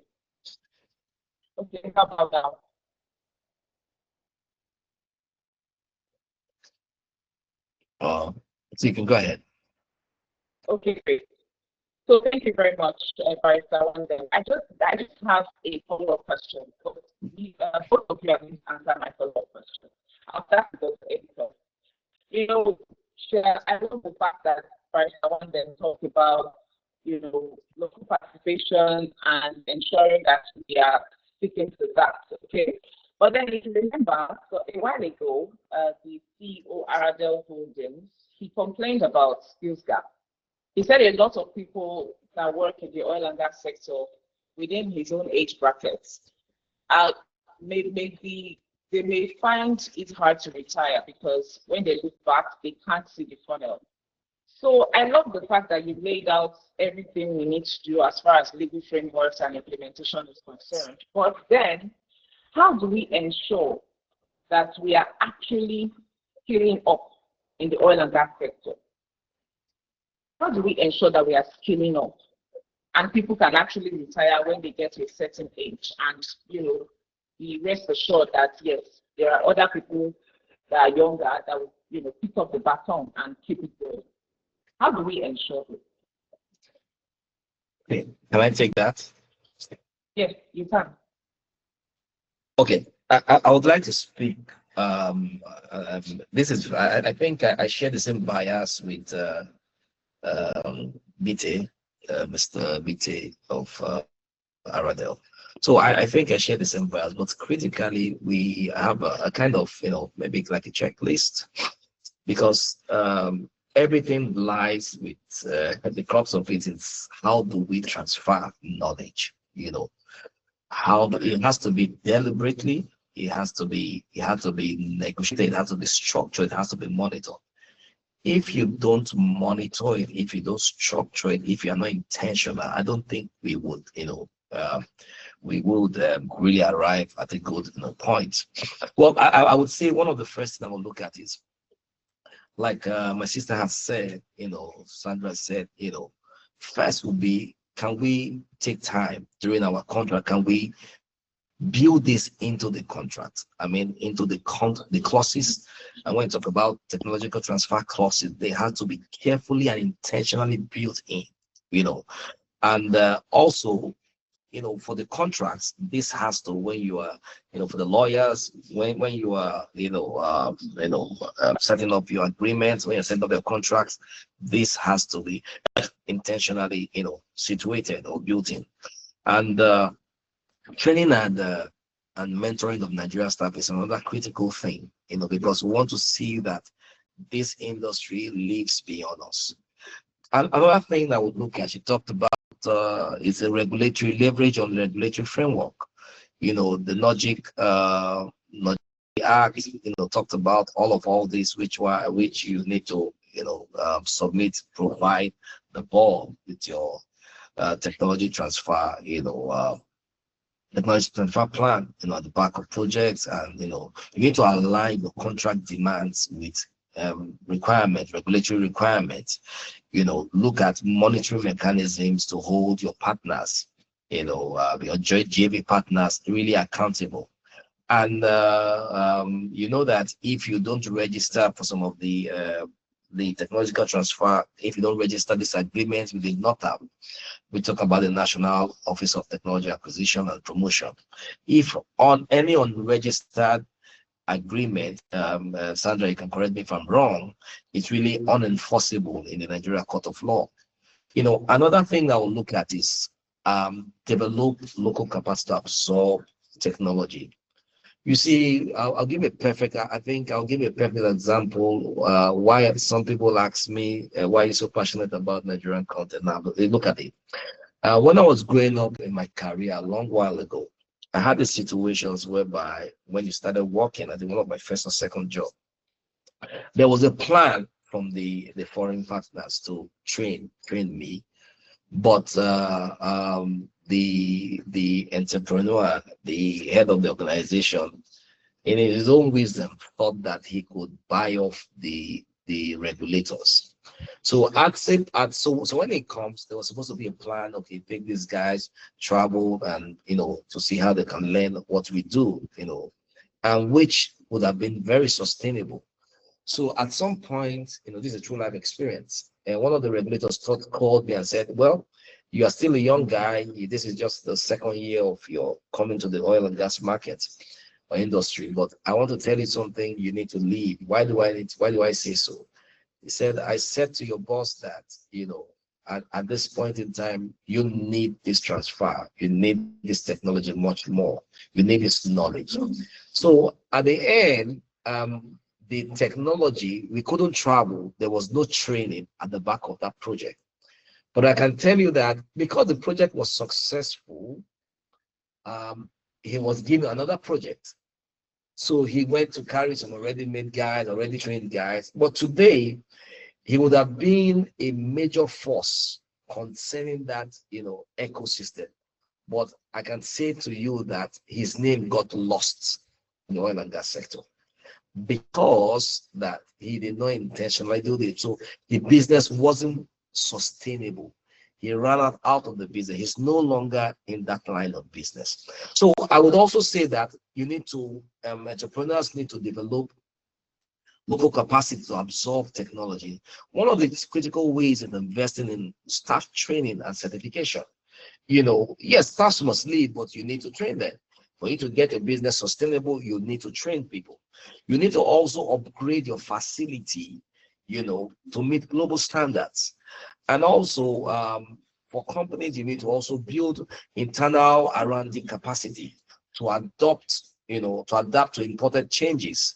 Okay, how about now? So you can go ahead. Okay, great. So thank you very much, Barrister Nwandem. I just have a follow-up question. So both of you are going to answer my follow-up question. I'll start with the editor. You know, I love the fact that Barrister Nwandem talked about, local participation and ensuring that we are sticking to that. Okay. But then if you remember, so a while ago, the CEO Aradel Holdings, he complained about skills gap. He said a lot of people that work in the oil and gas sector within his own age brackets they may find it hard to retire because when they look back, they can't see the funnel. So I love the fact that you laid out everything we need to do as far as legal frameworks and implementation is concerned. But then, how do we ensure that we are actually skilling up in the oil and gas sector? How do we ensure that we are skilling up and people can actually retire when they get to a certain age and, be rest assured that, yes, there are other people that are younger that will, pick up the baton and keep it going? How do we ensure this? Okay. Can I take that? Yes, you can. Okay. I would like to speak. This is, I think I share the same bias with BT, Mr. BT of Aradel. So I think I share the same bias, but critically, we have a kind of, maybe like a checklist, because everything lies with the crux of it is how do we transfer knowledge, it has to be deliberately, it has to be negotiated, it has to be structured, it has to be monitored. If you don't monitor it, if you don't structure it, if you are not intentional, I don't think we would, really arrive at a good point. Well, I would say one of the first things I will look at is, like my sister has said, Sandra said, first would be, can we take time during our contract? Can we build this into the contract? I mean, into the clauses. And when you talk about technological transfer clauses, they have to be carefully and intentionally built in, and also, for the contracts, this has to, when you are, for the lawyers, when you are, setting up your agreements, when you're setting up your contracts, this has to be intentionally, situated or built in. And training and mentoring of Nigerian staff is another critical thing, because we want to see that this industry lives beyond us. And another thing that we look at, you talked about, is a regulatory leverage on the regulatory framework. The logic Act, talked about all this, which you need to, submit, provide the ball with your technology transfer, technology transfer plan, at the back of projects, and you need to align your contract demands with regulatory requirements. Look at monitoring mechanisms to hold your partners, your JV partners really accountable. And that if you don't register for some of the technological transfer, if you don't register this agreement with the NOTAM, we talk about the National Office of Technology Acquisition and Promotion. If on any unregistered agreement, Sandra, you can correct me if I'm wrong, it's really unenforceable in the Nigerian Court of Law. Another thing that we'll look at is develop local capacity to absorb technology. You see, I'll give a perfect example. Why some people ask me, why are you so passionate about Nigerian content? Now, look at it. When I was growing up in my career a long while ago, I had the situations whereby when you started working, I think one of my first or second job, there was a plan from the foreign partners to train me, but the entrepreneur, the head of the organization, in his own wisdom, thought that he could buy off the regulators. So so when it comes, there was supposed to be a plan. Okay, take these guys, travel, and to see how they can learn what we do, and which would have been very sustainable. So at some point, this is a true life experience. And one of the regulators called me and said, well, you are still a young guy. This is just the second year of your coming to the oil and gas market or industry. But I want to tell you something, you need to leave. Why do I say so? He said, I said to your boss that, at this point in time, you need this transfer. You need this technology much more. You need this knowledge. So at the end, the technology, we couldn't travel. There was no training at the back of that project. But I can tell you that because the project was successful, he was given another project. So he went to carry some already made guys, already trained guys. But today, he would have been a major force concerning that, ecosystem. But I can say to you that his name got lost in the oil and gas sector because that he did not intentionally do it. So the business wasn't sustainable. He ran out of the business. He's no longer in that line of business. So I would also say that entrepreneurs need to develop local capacity to absorb technology. One of the critical ways is investing in staff training and certification. Yes, staff must lead, but you need to train them. For you to get a business sustainable, you need to train people. You need to also upgrade your facility, to meet global standards. And also, for companies, you need to also build internal R&D capacity to adapt to imported changes,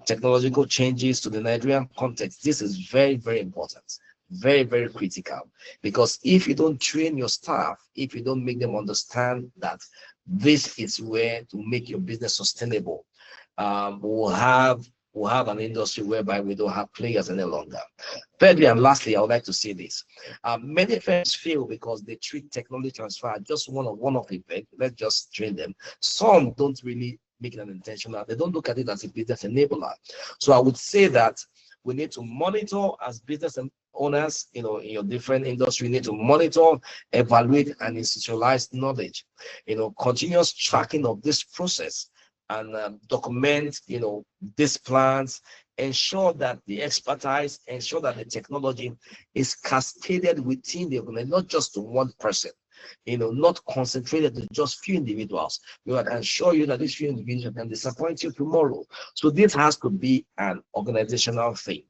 technological changes to the Nigerian context. This is very, very important, very, very critical. Because if you don't train your staff, if you don't make them understand that this is where to make your business sustainable, we'll have an industry whereby we don't have players any longer. Thirdly and lastly, I would like to say this. Many firms fail because they treat technology transfer just one-off event. Let's just train them. Some don't really make it an intentional. They don't look at it as a business enabler. So I would say that we need to monitor as business owners, in your different industry, you need to monitor, evaluate, and institutionalize knowledge. Continuous tracking of this process and document, these plans, ensure that the expertise, ensure that the technology is cascaded within the organization, not just to one person, not concentrated to just few individuals. I can assure you that these few individuals can disappoint you tomorrow. So this has to be an organizational thing.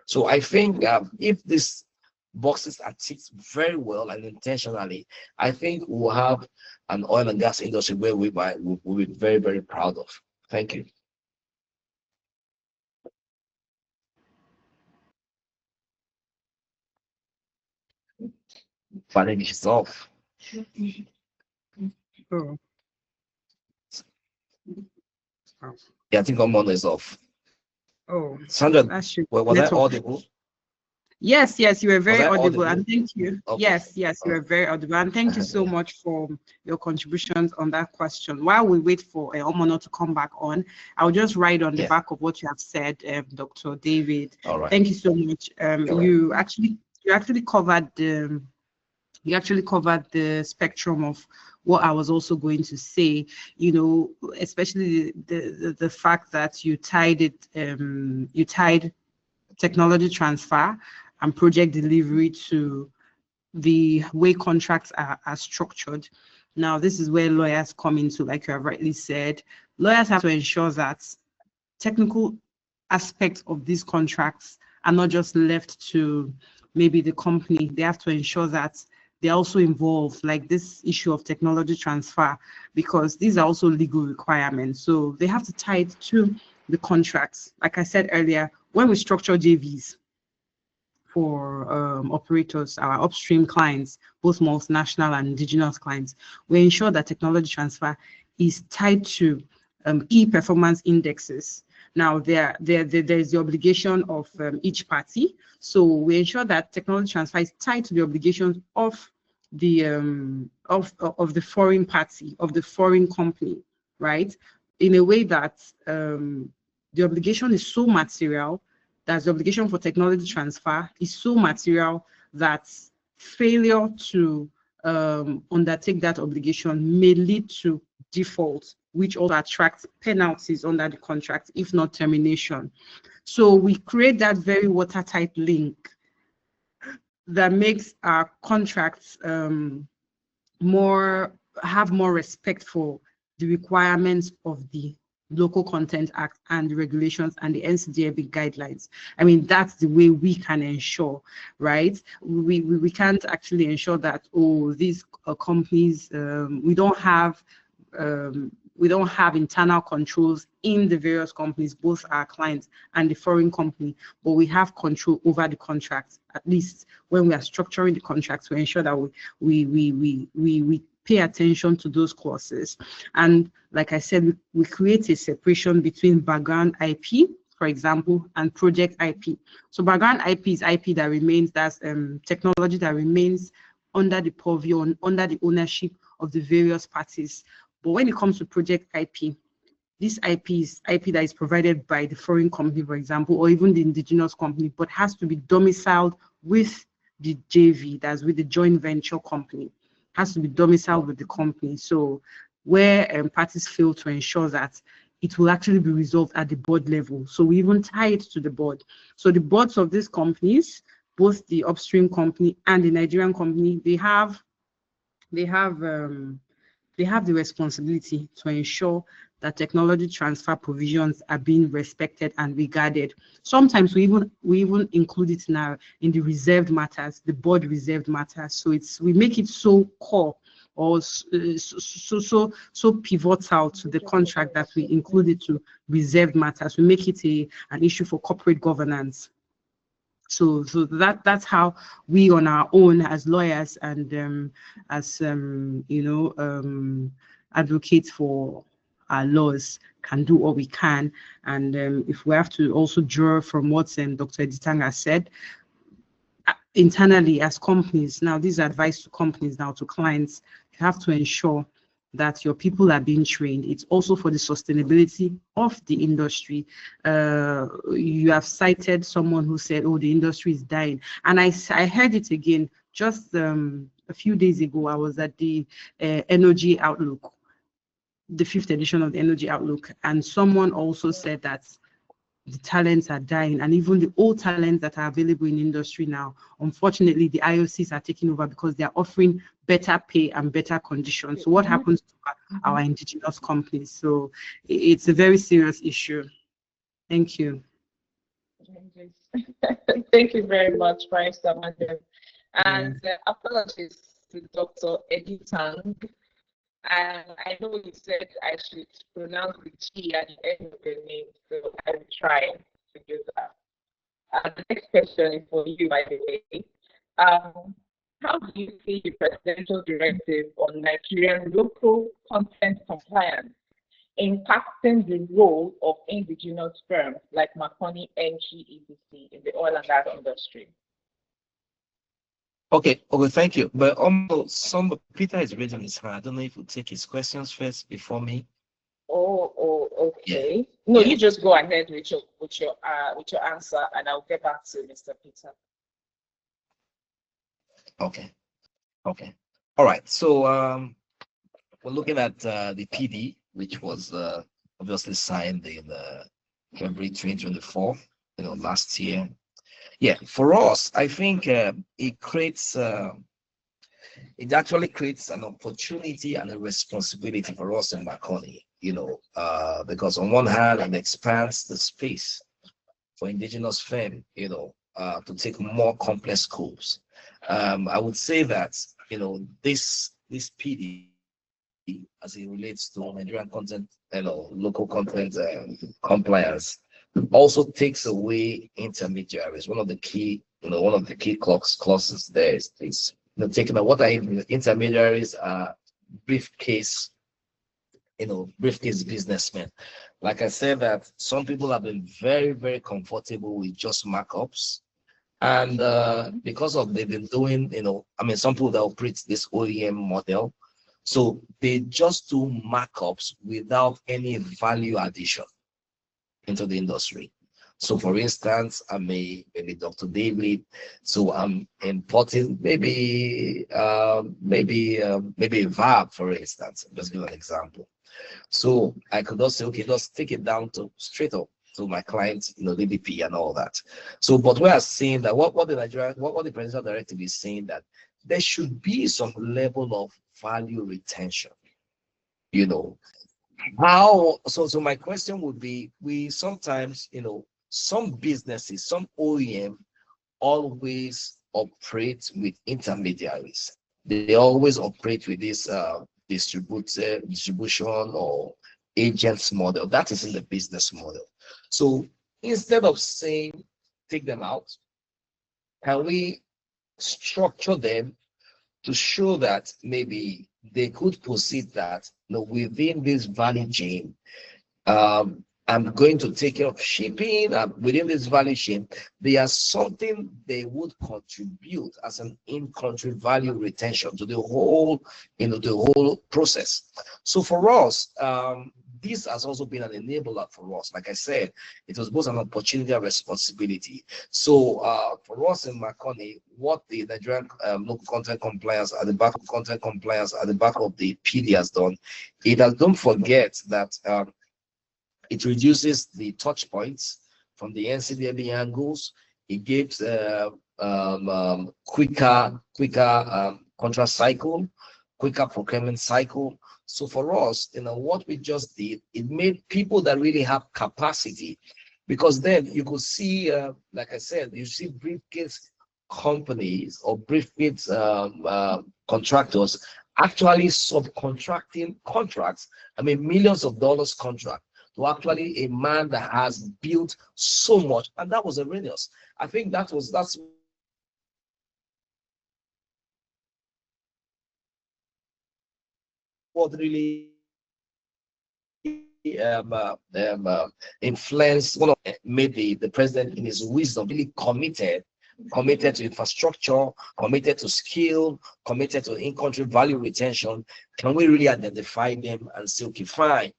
So I think if these boxes are ticked very well and intentionally, I think we'll have an oil and gas industry where we'll be very, very proud of. Thank you. Finally, it's off. Oh. Yeah, I think Omon is off. Oh, Sandra, was I Network. audible? Yes, you were very audible, audible? and thank you. Okay. Yes, you were very audible, and thank you so much for your contributions on that question. While we wait for Omono to come back on, I'll just write on the back of what you have said, Dr. David. All right. Thank you so much. You actually covered the spectrum of what I was also going to say, especially the fact that you tied technology transfer and project delivery to the way contracts are structured. Now, this is where lawyers come into, like you have rightly said. Lawyers have to ensure that technical aspects of these contracts are not just left to maybe the company. They have to ensure that they're also involved, like this issue of technology transfer, because these are also legal requirements. So they have to tie it to the contracts. Like I said earlier, when we structure JVs for operators, our upstream clients, both multinational and indigenous clients, we ensure that technology transfer is tied to key performance indexes. Now, there is the obligation of each party. So we ensure that technology transfer is tied to the obligations of of the foreign party, of the foreign company, right? In a way that the obligation is so material, that the obligation for technology transfer is so material that failure to undertake that obligation may lead to default, which also attracts penalties under the contract, if not termination. So we create that very watertight link that makes our contracts have more respect for the requirements of the Local Content Act and the regulations and the NCDFB guidelines. I mean, that's the way we can ensure, right? We can't actually ensure that, oh, these companies, we don't have internal controls in the various companies, both our clients and the foreign company, but we have control over the contracts, at least when we are structuring the contracts, to ensure that we pay attention to those clauses. And like I said, we create a separation between background IP, for example, and project IP. So background IP is IP that remains, that's technology that remains under the purview, under the ownership of the various parties. But when it comes to project IP, this IP is IP that is provided by the foreign company, for example, or even the indigenous company, but has to be domiciled with the JV, that's with the joint venture company, has to be domiciled with the company. So where parties fail to ensure that, it will actually be resolved at the board level. So we even tie it to the board. So the boards of these companies, both the upstream company and the Nigerian company, they have the responsibility to ensure that technology transfer provisions are being respected and regarded. Sometimes we even include it now in the reserved matters, the board reserved matters. So we make it so core or so pivotal to the contract that we include it to reserved matters. We make it an issue for corporate governance. So that's how we on our own as lawyers and as advocates for our laws can do what we can. And if we have to also draw from what Dr. Editang has said, internally as companies, now this is advice to companies, now to clients, you have to ensure that your people are being trained. It's also for the sustainability of the industry. You have cited someone who said, oh, the industry is dying. And I heard it again just a few days ago. I was at the Energy Outlook, the 5th edition of the Energy Outlook. And someone also said that the talents are dying, and even the old talents that are available in industry now, unfortunately, the IOCs are taking over because they are offering better pay and better conditions. So what happens to our indigenous companies? So it's a very serious issue. Thank you. Thank you very much, Barrister Nwandem. And apologies to Dr. Editang. I know you said I should pronounce the G at the end of the name, so I will try to do that. The next question is for you, by the way. How do you see the Presidential Directive on Nigerian Local Content Compliance impacting the role of indigenous firms like Marconi.NG EPC in the oil and gas industry? Okay, thank you. But Peter is raising his hand. I don't know if we'll take his questions first before me. Oh, okay. Yeah. No, you just go ahead with your answer, and I'll get back to Mr. Peter. Okay. All right. So we're looking at the PD, which was obviously signed in February 2024, last year. Yeah, for us, I think it actually creates an opportunity and a responsibility for us in Marconi, because on one hand, it expands the space for indigenous firms, to take more complex scopes. I would say that, this PD, as it relates to Nigerian content, local content compliance, also takes away intermediaries. One of the key clauses there is taking out what are intermediaries are briefcase businessmen. Like I said, that some people have been very, very comfortable with just markups, And because of they've been doing, I mean, some people that operate this OEM model, so they just do markups without any value addition into the industry. So for instance, maybe Dr. David, so I'm importing maybe a verb, for instance. Just give an example. So I could just say, okay, just take it down to straight up to my clients, DBP and all that. So, but we are saying that what the Presidential Directive is saying, that there should be some level of value retention. How? So my question would be, we sometimes, some businesses, some OEM always operate with intermediaries. They always operate with this distribution or agents model. That is in the business model. So instead of saying take them out, can we structure them to show that maybe they could proceed that within this value chain, I'm going to take care of shipping, within this value chain, there's something they would contribute as an in-country value retention to the whole, the whole process. So for us, this has also been an enabler for us. Like I said, it was both an opportunity and responsibility. So for us in Marconi, what the Nigerian Local Content Compliance at the back of Content Compliance at the back of the PD has done, it has, don't forget that it reduces the touch points from the NCDMB angles. It gives quicker contract cycle, quicker procurement cycle. So for us, what we just did, it made people that really have capacity, because then you could see, like I said, you see briefcase companies or briefcase contractors actually subcontracting contracts. I mean, millions of dollars contract to actually a man that has built so much, and that was erroneous. I think that's what really influenced, made the president in his wisdom really committed to infrastructure, committed to skill, committed to in-country value retention. Can we really identify them and say, okay, fine,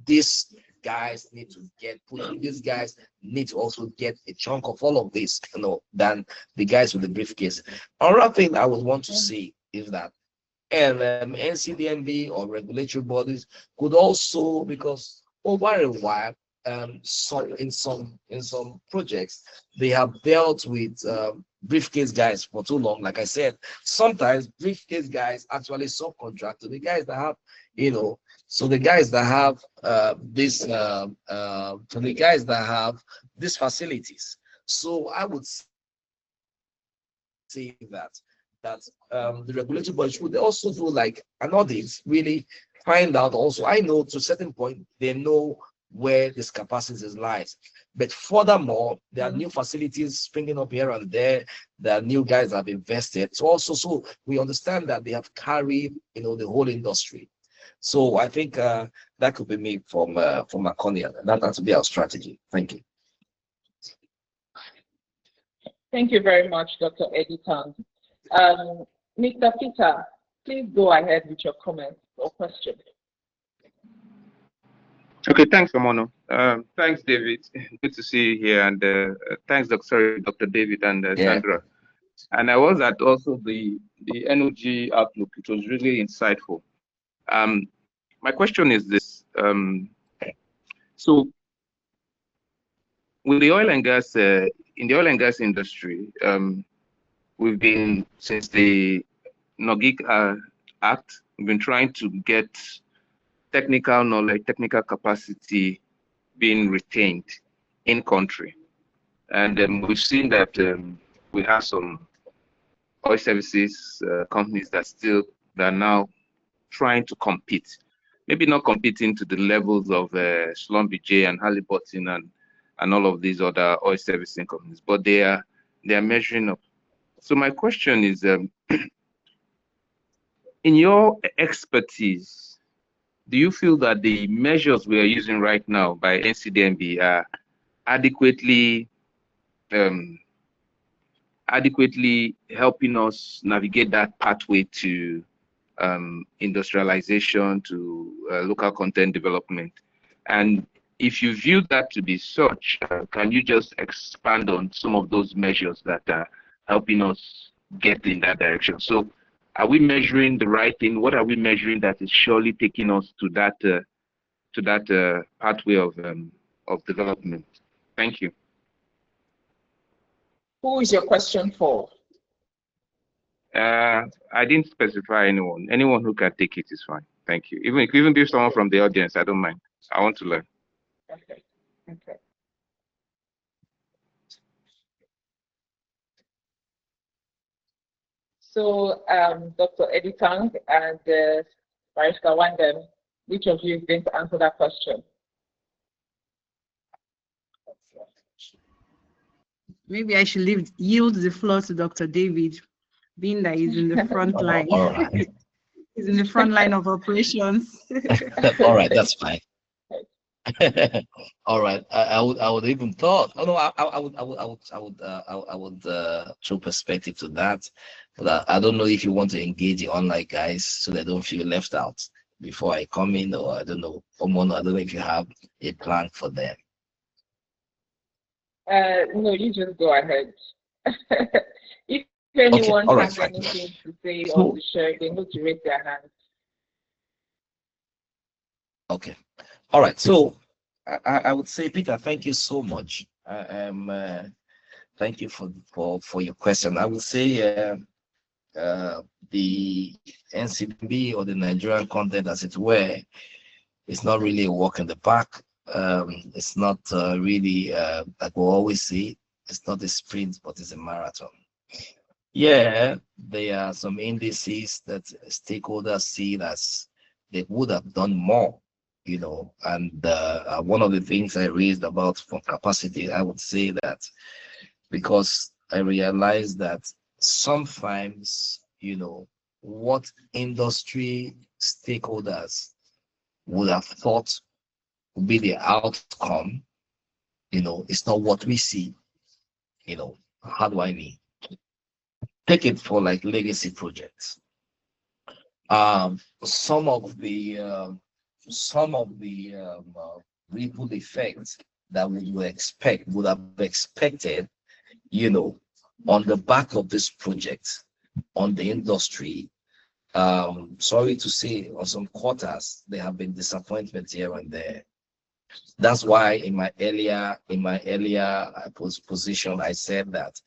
these guys need to get put, these guys need to also get a chunk of all of this, than the guys with the briefcase. Another thing I would want to see is that NCDMB or regulatory bodies could also, because over a while, in some projects, they have dealt with briefcase guys for too long. Like I said, sometimes briefcase guys actually subcontract to the guys that have, so the guys that have these facilities. So I would say that the regulatory body should also do like an audit, really find out also. I know to a certain point they know where this capacity lies, but furthermore, there are new facilities springing up here and there. There are new guys that have invested. So we understand that they have carried, the whole industry. So I think that could be me from Marconi. That has to be our strategy. Thank you. Thank you very much, Dr. Editang. Mr. Peter, please go ahead with your comments or question. Okay, thanks, Amono. Thanks, David. Good to see you here, and thanks, Dr. David and Sandra. And I was at also the energy outlook. It was really insightful. My question is this: so, with the oil and gas in the oil and gas industry, we've been, since the NOGIC Act, we've been trying to get technical knowledge, technical capacity being retained in country. And we've seen that we have some oil services companies that are now trying to compete. Maybe not competing to the levels of Schlumberger and Halliburton and all of these other oil servicing companies, but they are measuring up. So my question is, in your expertise, do you feel that the measures we are using right now by NCDMB are adequately adequately helping us navigate that pathway to industrialization, to local content development? And if you view that to be such, can you just expand on some of those measures that are helping us get in that direction? So are we measuring the right thing? What are we measuring that is surely taking us to that pathway of development? Thank you. Who is your question for? I didn't specify anyone. Anyone who can take it is fine. Thank you. Even if someone from the audience, I don't mind. I want to learn. Okay. Okay. So, Dr. Editang and Barrister Nwandem, which of you is going to answer that question? Maybe I should yield the floor to Dr. David, being that he's in the front line. All right. He's in the front line of operations. All right, that's fine. All right, I would even thought. Oh no, I would throw perspective to that. But I don't know if you want to engage the online guys so they don't feel left out before I come in, or I don't know. I don't know if you have a plan for them. No, you just go ahead. If anyone okay, has anything to say or to share, they need to raise their hand. Okay. All right. So I would say, Peter, thank you so much. Thank you for your question. I would say the NCB, or the Nigerian content, as it were, is not really a walk in the park. It's not really, like we always say, it's not a sprint, but it's a marathon. Yeah, there are some indices that stakeholders see as they would have done more, you know, and one of the things I raised about for capacity, I would say that because I realized that sometimes, you know, what industry stakeholders would have thought would be the outcome, you know, it's not what we see. You know, how do I mean? Take it for like legacy projects. Some of the ripple effects that we would have expected, you know, on the back of this project, on the industry. Sorry to say, on some quarters there have been disappointments here and there. That's why in my earlier position, I said that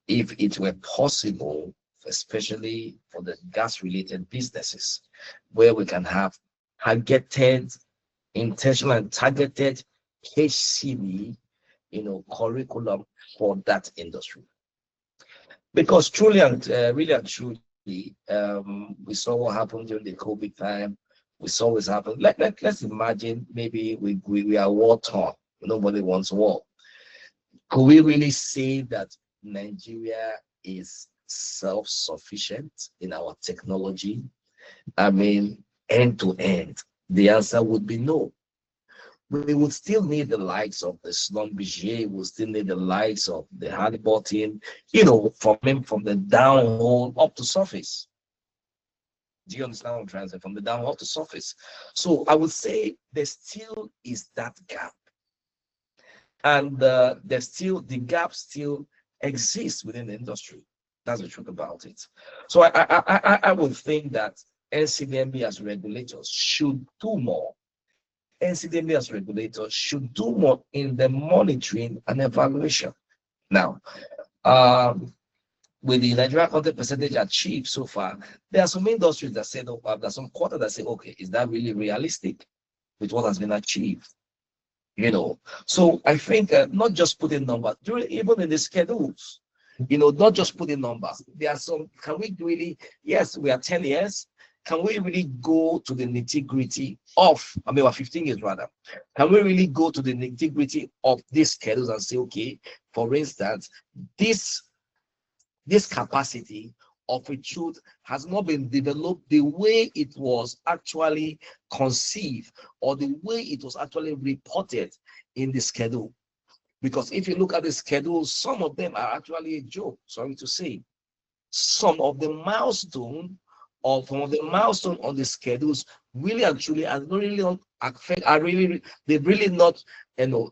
if it were possible, especially for the gas-related businesses, where we can have targeted, intentional and targeted HCV, you know, curriculum for that industry. Because truly and really and truly, we saw what happened during the COVID time. We saw what's happened. Let's imagine maybe we are war torn. Nobody wants war. Could we really say that Nigeria is self-sufficient in our technology? I mean, end to end, the answer would be no. We would still need the likes of the Schlumberger, we would still need the likes of the Halliburton, you know, from the downhole up to surface. Do you understand what I'm trying to say? From the downhole up to surface. So I would say there still is that gap. And the gap still exists within the industry. That's the truth about it. So I would think that NCDMB as regulators should do more. NCDMB as regulators should do more in the monitoring and evaluation. Now, with the Nigerian content percentage achieved so far, there are some industries that say, there are some quarters that say, okay, is that really realistic with what has been achieved? You know, so I think not just putting numbers, even in the schedules, you know, not just putting numbers. There are some, can we really, yes, we are 10 years. Can we really go to the nitty-gritty of, I mean, we're 15 years rather. Can we really go to the nitty-gritty of these schedules and say, okay, for instance, this capacity of a truth has not been developed the way it was actually conceived or the way it was actually reported in the schedule. Because if you look at the schedule, some of them are actually a joke, sorry to say. Some of the milestone or some of the milestone on the schedules really and truly are really not affect, they've really not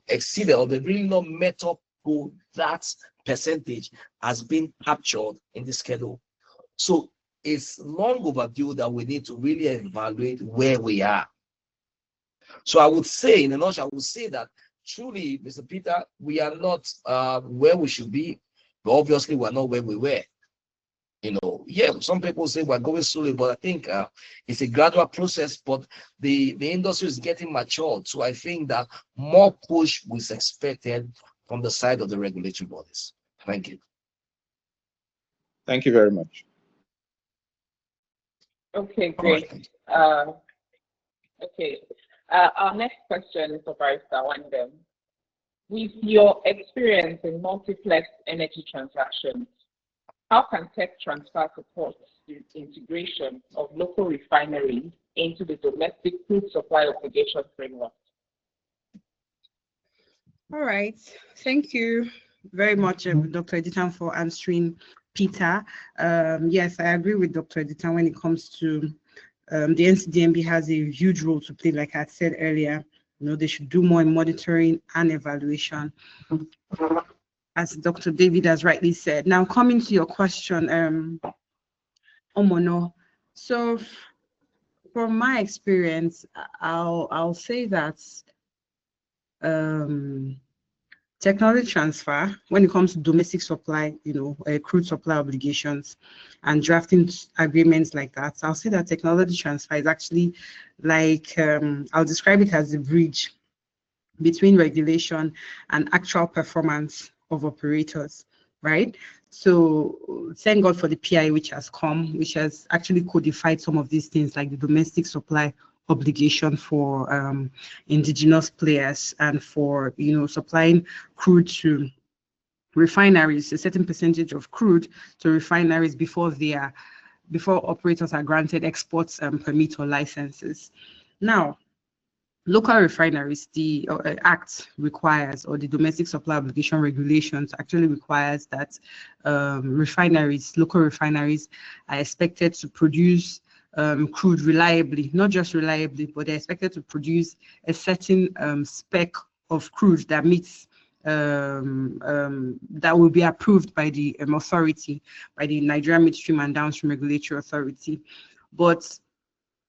exceeded, or they've really not met up to that percentage has been captured in the schedule. So it's long overdue that we need to really evaluate where we are. So I would say, in a nutshell, I would say that truly, Mr. Peter, we are not where we should be, but obviously we're not where we were. Yeah, some people say we're going slowly, but I think it's a gradual process, but the industry is getting matured. So I think that more push was expected from the side of the regulatory bodies. Thank you. Thank you very much. Okay, great. Okay. Our next question is for Barrister Nwandem. With your experience in multiplex energy transactions, how can tech transfer support the integration of local refineries into the domestic crude supply obligation framework? All right. Thank you very much, Dr. Editang, for answering Peter. Yes, I agree with Dr. Editang when it comes to the NCDMB has a huge role to play, like I said earlier. They should do more in monitoring and evaluation, as Dr. David has rightly said. Now, coming to your question, Omono. So, from my experience, I'll say that technology transfer, when it comes to domestic supply, crude supply obligations and drafting agreements like that, I'll say that technology transfer is actually like, I'll describe it as a bridge between regulation and actual performance of operators, right? So thank God for the PI which has come, which has actually codified some of these things like the domestic supply obligation for indigenous players and for supplying crude to refineries, a certain percentage of crude to refineries before operators are granted exports permit or licenses. Now, local refineries, the Act requires, or the domestic supply obligation regulations actually requires that local refineries are expected to produce crude reliably, not just reliably, but they're expected to produce a certain spec of crude that meets that will be approved by the authority, by the Nigerian Midstream and Downstream Regulatory Authority. But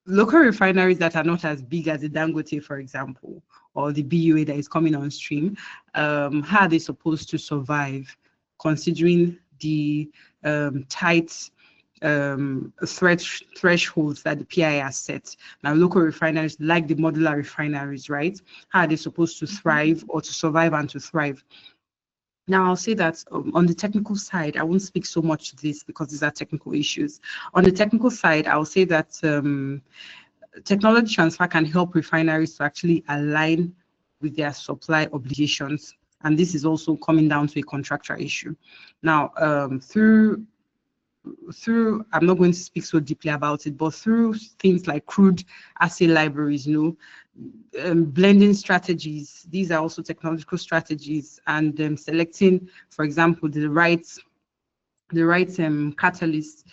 local refineries that are not as big as the Dangote, for example, or the BUA that is coming on stream, how are they supposed to survive, considering the tight thresholds that the PI has set? Now, local refineries, like the modular refineries, right? How are they supposed to thrive, or to survive and to thrive? Now, I'll say that on the technical side, I won't speak so much to this because these are technical issues. On the technical side, I'll say that technology transfer can help refineries to actually align with their supply obligations. And this is also coming down to a contractual issue. Now, through I'm not going to speak so deeply about it, but through things like crude assay libraries, blending strategies, these are also technological strategies, and selecting, for example, the right catalysts.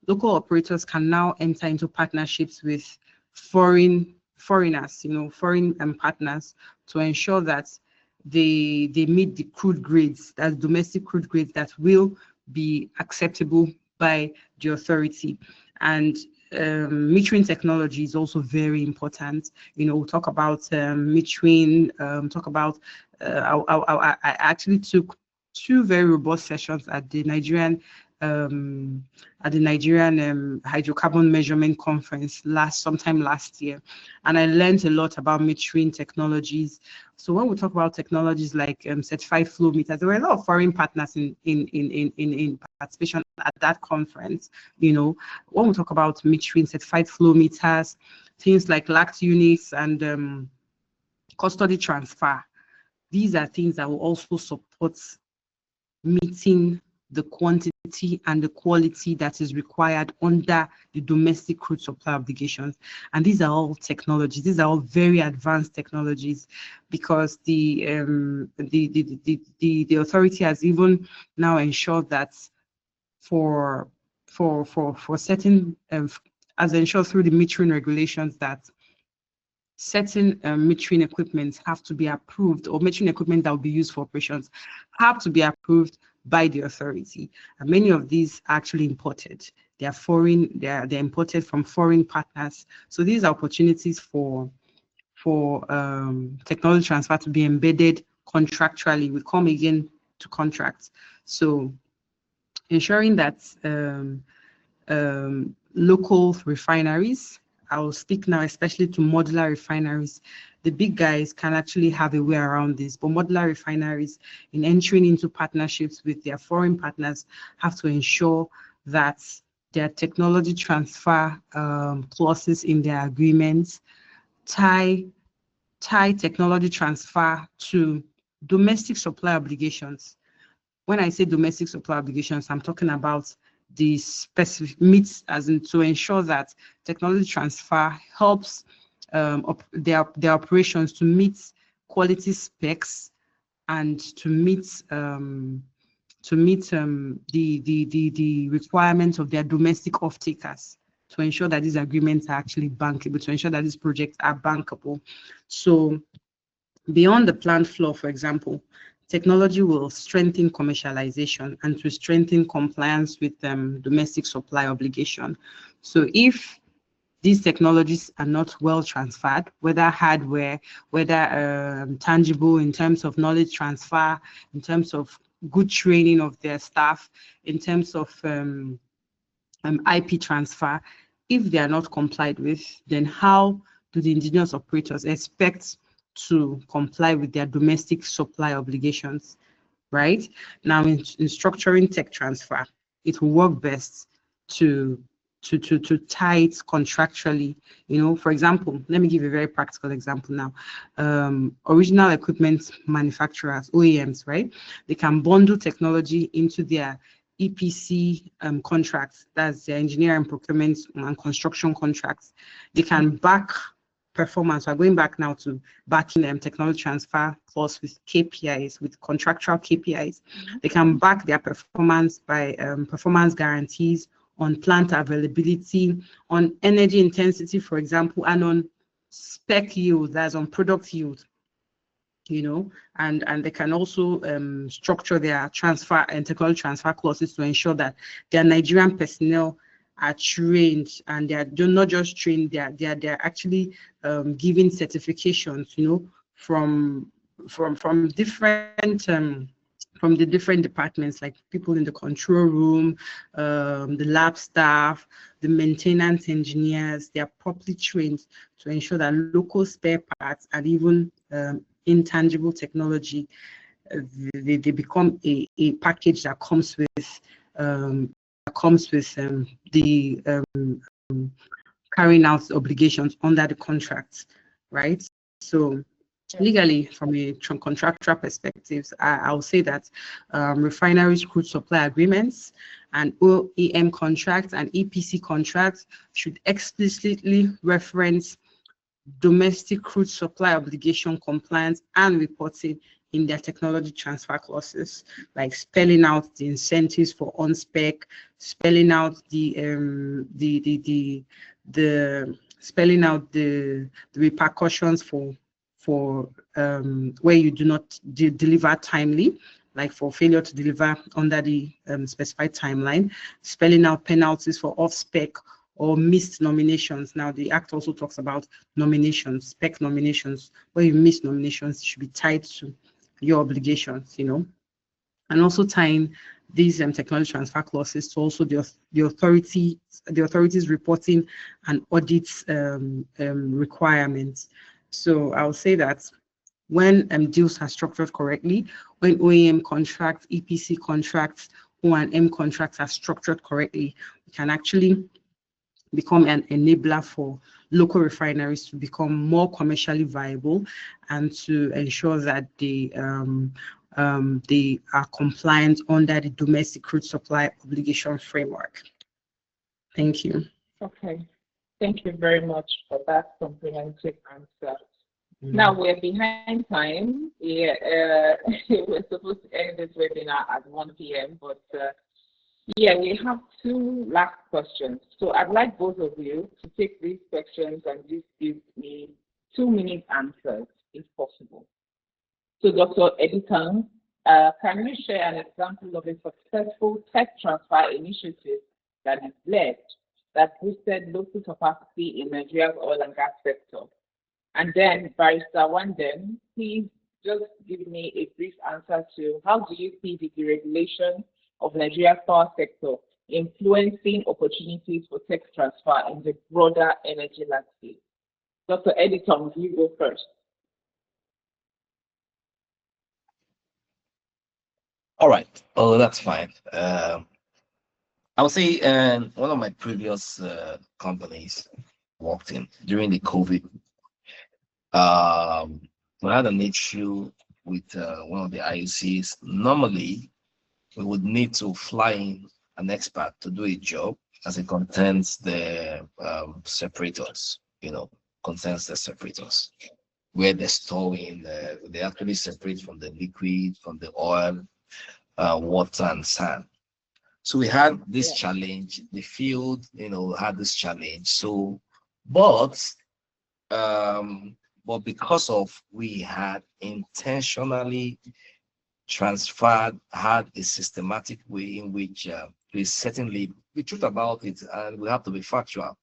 Local operators can now enter into partnerships with foreigners, foreign partners, to ensure that they meet the crude grades, that's domestic crude grades that will be acceptable by the authority. And metering technology is also very important. We'll talk about metering, I actually took 2 very robust sessions at the Nigerian hydrocarbon measurement conference sometime last year, and I learned a lot about metering technologies. So when we talk about technologies like certified flow meters, there were a lot of foreign partners in participation at that conference. When we talk about metering, certified flow meters, things like LACT units and custody transfer, these are things that will also support meeting the quantity and the quality that is required under the domestic crude supply obligations. And these are all technologies. These are all very advanced technologies, because the authority has even now ensured that for certain as ensured through the metering regulations that certain metering equipment have to be approved, or metering equipment that will be used for operations have to be approved by the authority. And many of these are actually imported. They are foreign, they're imported from foreign partners. So these are opportunities for technology transfer to be embedded contractually. We come again to contracts. So ensuring that local refineries, I will speak now especially to modular refineries. The big guys can actually have a way around this, but modular refineries, in entering into partnerships with their foreign partners, have to ensure that their technology transfer clauses in their agreements tie technology transfer to domestic supply obligations. When I say domestic supply obligations, I'm talking about the specific meets, as in to ensure that technology transfer helps their operations to meet quality specs and to meet the requirements of their domestic off-takers, to ensure that these agreements are actually bankable, to ensure that these projects are bankable. So beyond the plant floor, for example, technology will strengthen commercialization and to strengthen compliance with domestic supply obligation. So if these technologies are not well transferred, whether hardware, whether tangible in terms of knowledge transfer, in terms of good training of their staff, in terms of IP transfer, if they are not complied with, then how do the indigenous operators expect to comply with their domestic supply obligations, right? Now, in structuring tech transfer, it will work best to tie it contractually. You know, for example, let me give a very practical example now. Original equipment manufacturers, OEMs, right? They can bundle technology into their EPC contracts, that's their engineering, procurement, and construction contracts. They can back performance. We're going back now to backing technology transfer clause with KPIs, with contractual KPIs. They can back their performance by performance guarantees on plant availability, on energy intensity, for example, and on spec yield, that's on product yield, you know, and they can also structure their transfer and technology transfer clauses to ensure that their Nigerian personnel are trained, and they're not just trained, they're actually giving certifications, you know, from different from the different departments, like people in the control room, the lab staff, the maintenance engineers. They are properly trained to ensure that local spare parts and even intangible technology, they become a package that comes with the carrying out obligations under the contract, right? So legally, from a contractual perspective, I'll say that refineries crude supply agreements and OEM contracts and EPC contracts should explicitly reference domestic crude supply obligation compliance and reporting in their technology transfer clauses, like spelling out the incentives for on-spec, spelling out the repercussions for where you do not deliver timely, like for failure to deliver under the specified timeline, spelling out penalties for off-spec or missed nominations. Now, the Act also talks about nominations, spec nominations, where you miss nominations should be tied to your obligations, you know, and also tying these technology transfer clauses to also the authorities reporting and audits requirements. So I'll say that when deals are structured correctly, when OEM contracts, EPC contracts, O&M contracts are structured correctly, we can actually become an enabler for local refineries to become more commercially viable and to ensure that they they are compliant under the domestic crude supply obligation framework. Thank you. Okay. Thank you very much for that comprehensive answer. Now we're behind time. Yeah, we're supposed to end this webinar at 1 p.m. But yeah, we have 2 last questions. So I'd like both of you to take these questions and just give me 2-minute answers, if possible. So Dr. Editang, can you share an example of a successful tech transfer initiative that is led that boosted local capacity in Nigeria's oil and gas sector? And then Barrister Nwandem, please just give me a brief answer to how do you see the deregulation of Nigeria's power sector influencing opportunities for tech transfer in the broader energy landscape? Dr. Editang, you go first. All right. Oh, that's fine. I would say one of my previous companies worked in during the COVID, we had an issue with one of the IUCs. Normally, we would need to fly in an expert to do a job as it contains the separators, contains the separators, where they're storing, they actually separate from the liquid, from the oil, water and sand. So we had this challenge. The field, had this challenge. So, but because of we had intentionally transferred, had a systematic way in which we certainly the truth about it, and we have to be factual.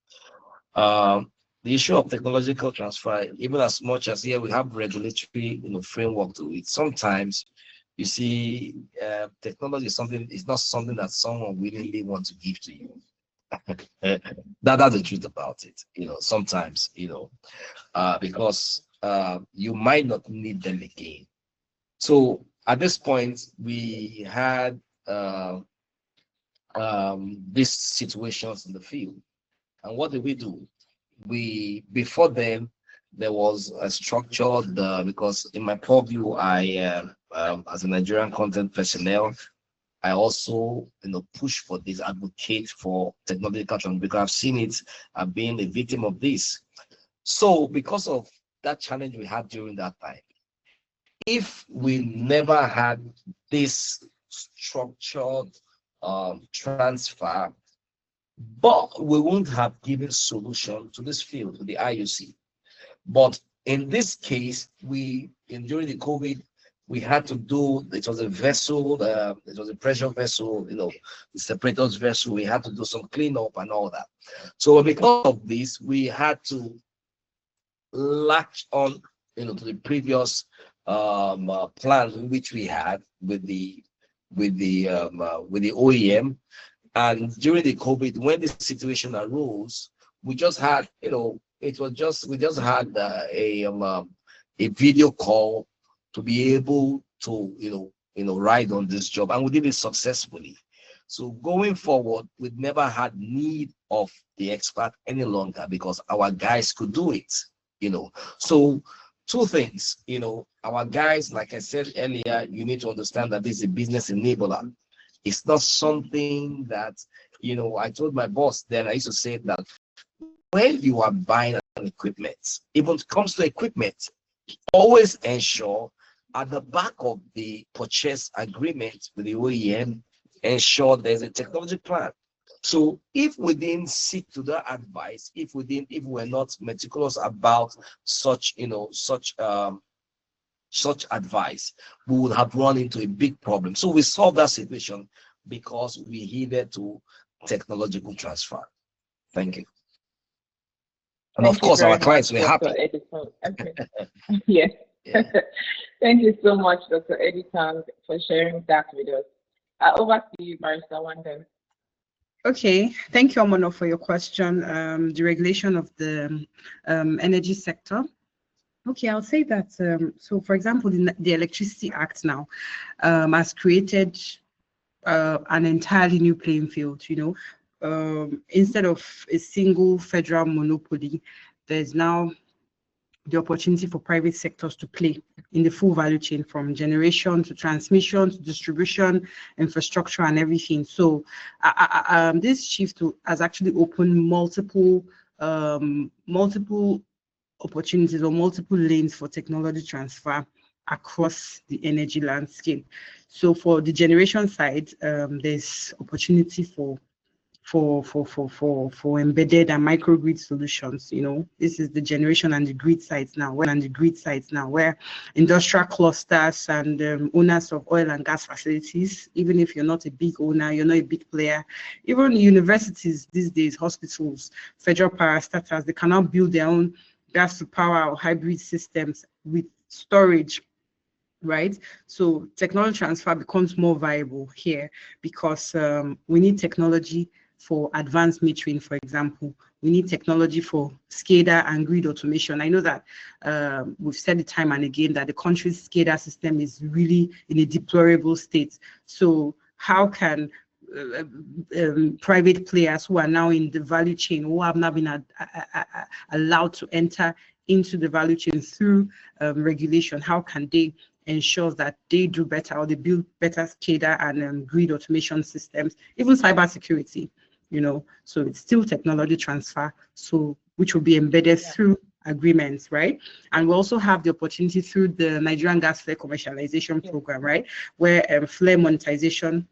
The issue of technological transfer, even as much as here we have regulatory, framework to it, sometimes you see, technology is not something that someone willingly wants to give to you. That's the truth about it. Sometimes, because you might not need them again. So at this point, we had these situations in the field. And what did we do? Before then, there was a structured, because in my purview, I as a Nigerian content personnel, I also push for this, advocate for technological transfer, because I've seen it, I've been a victim of this. So because of that challenge we had during that time, if we never had this structured transfer, but we wouldn't have given solution to this field, to the IUC. But in this case, during the COVID, we had to do, it was a vessel, it was a pressure vessel, the separators vessel, we had to do some cleanup and all that. So because of this, we had to latch on, to the previous plans which we had with the OEM. And during the COVID, when this situation arose, we just had, we just had a video call to be able to, ride on this job, and we did it successfully. So going forward, we've never had need of the expert any longer because our guys could do it, So 2 things, our guys, like I said earlier, you need to understand that this is a business enabler. It's not something that, I told my boss then, I used to say that when you are buying an equipment, even when it comes to equipment, always ensure at the back of the purchase agreement with the OEM, ensure there's a technology plan. So if we didn't seek to that advice, if we're not meticulous about such advice, we would have run into a big problem. So we solved that situation because we heeded to technological transfer. Thank you. And of course, our clients were happy. Okay. Yes. Yeah. Thank you so much, Dr. Editang, for sharing that with us. Over to you, Barrister Nwandem. Okay, thank you, Omono, for your question. The regulation of the energy sector. Okay, I'll say that. So, for example, the Electricity Act now has created an entirely new playing field. Instead of a single federal monopoly, there's now the opportunity for private sectors to play in the full value chain, from generation to transmission to distribution, infrastructure, and everything. So this shift has actually opened multiple opportunities or multiple lanes for technology transfer across the energy landscape. So for the generation side, there's opportunity for embedded and microgrid solutions. You know, this is the generation and the grid sites now, where industrial clusters and owners of oil and gas facilities, even if you're not a big owner, you're not a big player, even universities these days, hospitals, federal parastatals, they cannot build their own gas to power or hybrid systems with storage, right? So technology transfer becomes more viable here because we need technology for advanced metering, for example. We need technology for SCADA and grid automation. I know that we've said it time and again that the country's SCADA system is really in a deplorable state. So how can private players who are now in the value chain, who have not been allowed to enter into the value chain through regulation, how can they ensure that they do better, or they build better SCADA and grid automation systems, even cybersecurity, you know? So it's still technology transfer, so which will be embedded through agreements, right? And we also have the opportunity through the Nigerian gas flare commercialization program, right? Where flare monetization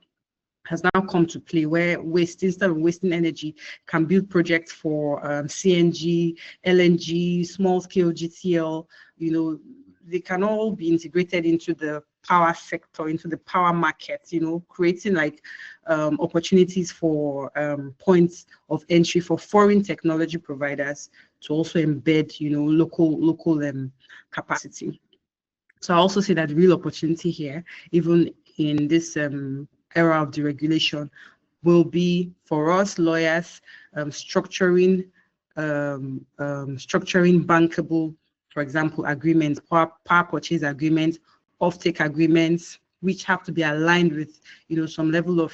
has now come to play, where instead of wasting energy, can build projects for CNG, LNG, small scale GTL, you know, they can all be integrated into the power sector, into the power market, you know, creating like opportunities for points of entry for foreign technology providers to also embed, you know, local capacity. So I also see that the real opportunity here, even in this era of deregulation, will be for us lawyers structuring bankable, for example, agreements, power purchase agreements, offtake agreements, which have to be aligned with, you know, some level of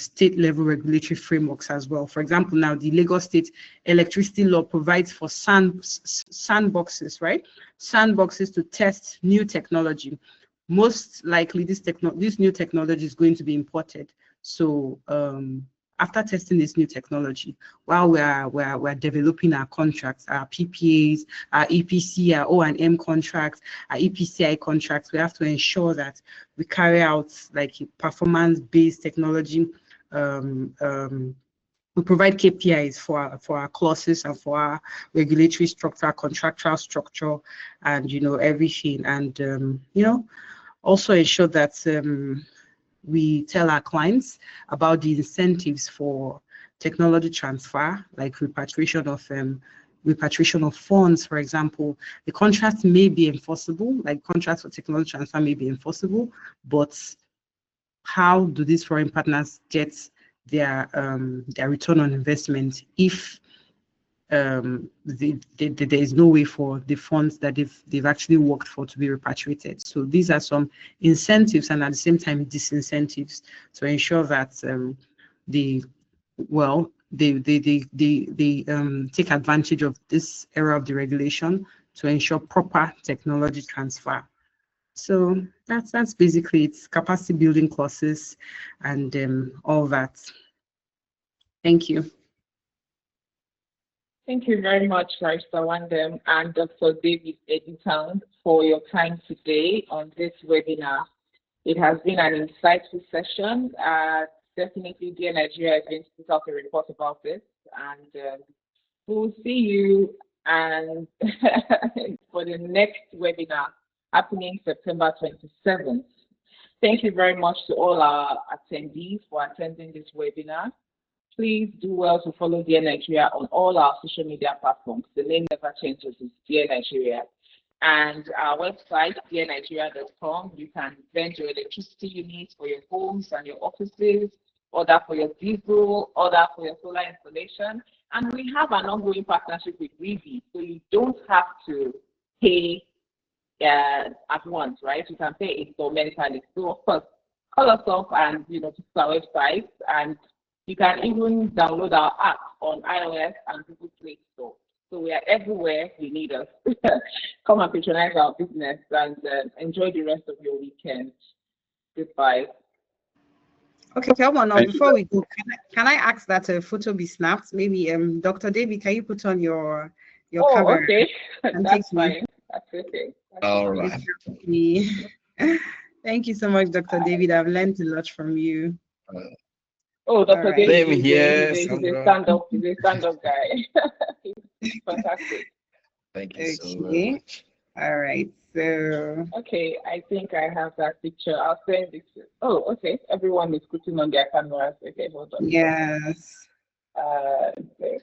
state level regulatory frameworks as well. For example, now the Lagos State electricity law provides for sandboxes, right? Sandboxes to test new technology. Most likely this new technology is going to be imported. So after testing this new technology, while we're developing our contracts, our PPAs, our EPC, our O&M contracts, our EPCI contracts, we have to ensure that we carry out like performance-based technology. We provide KPIs for our clauses and for our regulatory structure, contractual structure, and, you know, everything. And, you know, also ensure that we tell our clients about the incentives for technology transfer, like repatriation of funds, for example. The contracts may be enforceable, like contracts for technology transfer may be enforceable, but how do these foreign partners get their return on investment if there is no way for the funds that they've actually worked for to be repatriated? So these are some incentives and at the same time disincentives to ensure that they take advantage of this era of deregulation to ensure proper technology transfer. So that's basically it's capacity building clauses and all that. Thank you. Thank you very much, Barrister Nwandem and Dr. David Editang, for your time today on this webinar. It has been an insightful session. Definitely, Dear Nigeria is going to put out a report about this, and we'll see you and for the next webinar happening September 27th. Thank you very much to all our attendees for attending this webinar. Please do well to follow Dear Nigeria on all our social media platforms. The name never changes, it's Dear Nigeria. And our website, dearnigeria.com, you can vend your electricity units for your homes and your offices, order for your diesel, order for your solar installation. And we have an ongoing partnership with Revi, so you don't have to pay at once, right? You can pay installmentally. So of course, call us up and, you know, visit our website, and you can even download our app on iOS and Google Play Store. So we are everywhere you need us. Come and patronize our business and enjoy the rest of your weekend. Goodbye. Okay, come on now. Before we go, can I ask that a photo be snapped? Maybe Dr. David, can you put on your camera? Okay. And That's take me? fine. That's okay. All right. Thank you so much, Dr. David. I've learned a lot from you. Oh, Dr. All right. David, Same here, he's a Sandra. stand-up guy. He's fantastic. Thank you so Okay. much. All right. So Okay, I think I have that picture. I'll send it. Oh, okay. Everyone is putting on their cameras. Okay, hold on. yes. Okay.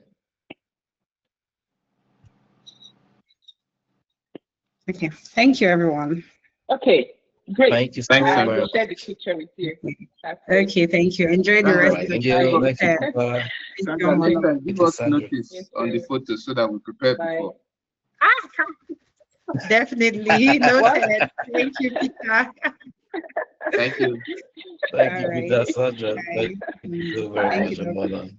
Okay. Thank you, everyone. Okay, great. Thank you so Thanks, I Sandra. will much. share the picture with you. That's great. Okay. Thank you. Enjoy the All rest Right. of Thank the you. day. Thank you. Bye. Thank you, Sandra, next Mama. time, give Thank you, us Sandra. notice You on the too. photo so that we prepare Bye. before. Definitely noted. Thank you, Peter. Thank you. Thank All you, right. Peter, Sandra. Bye. Thank you so very Thank much, you, Dr. Amanda.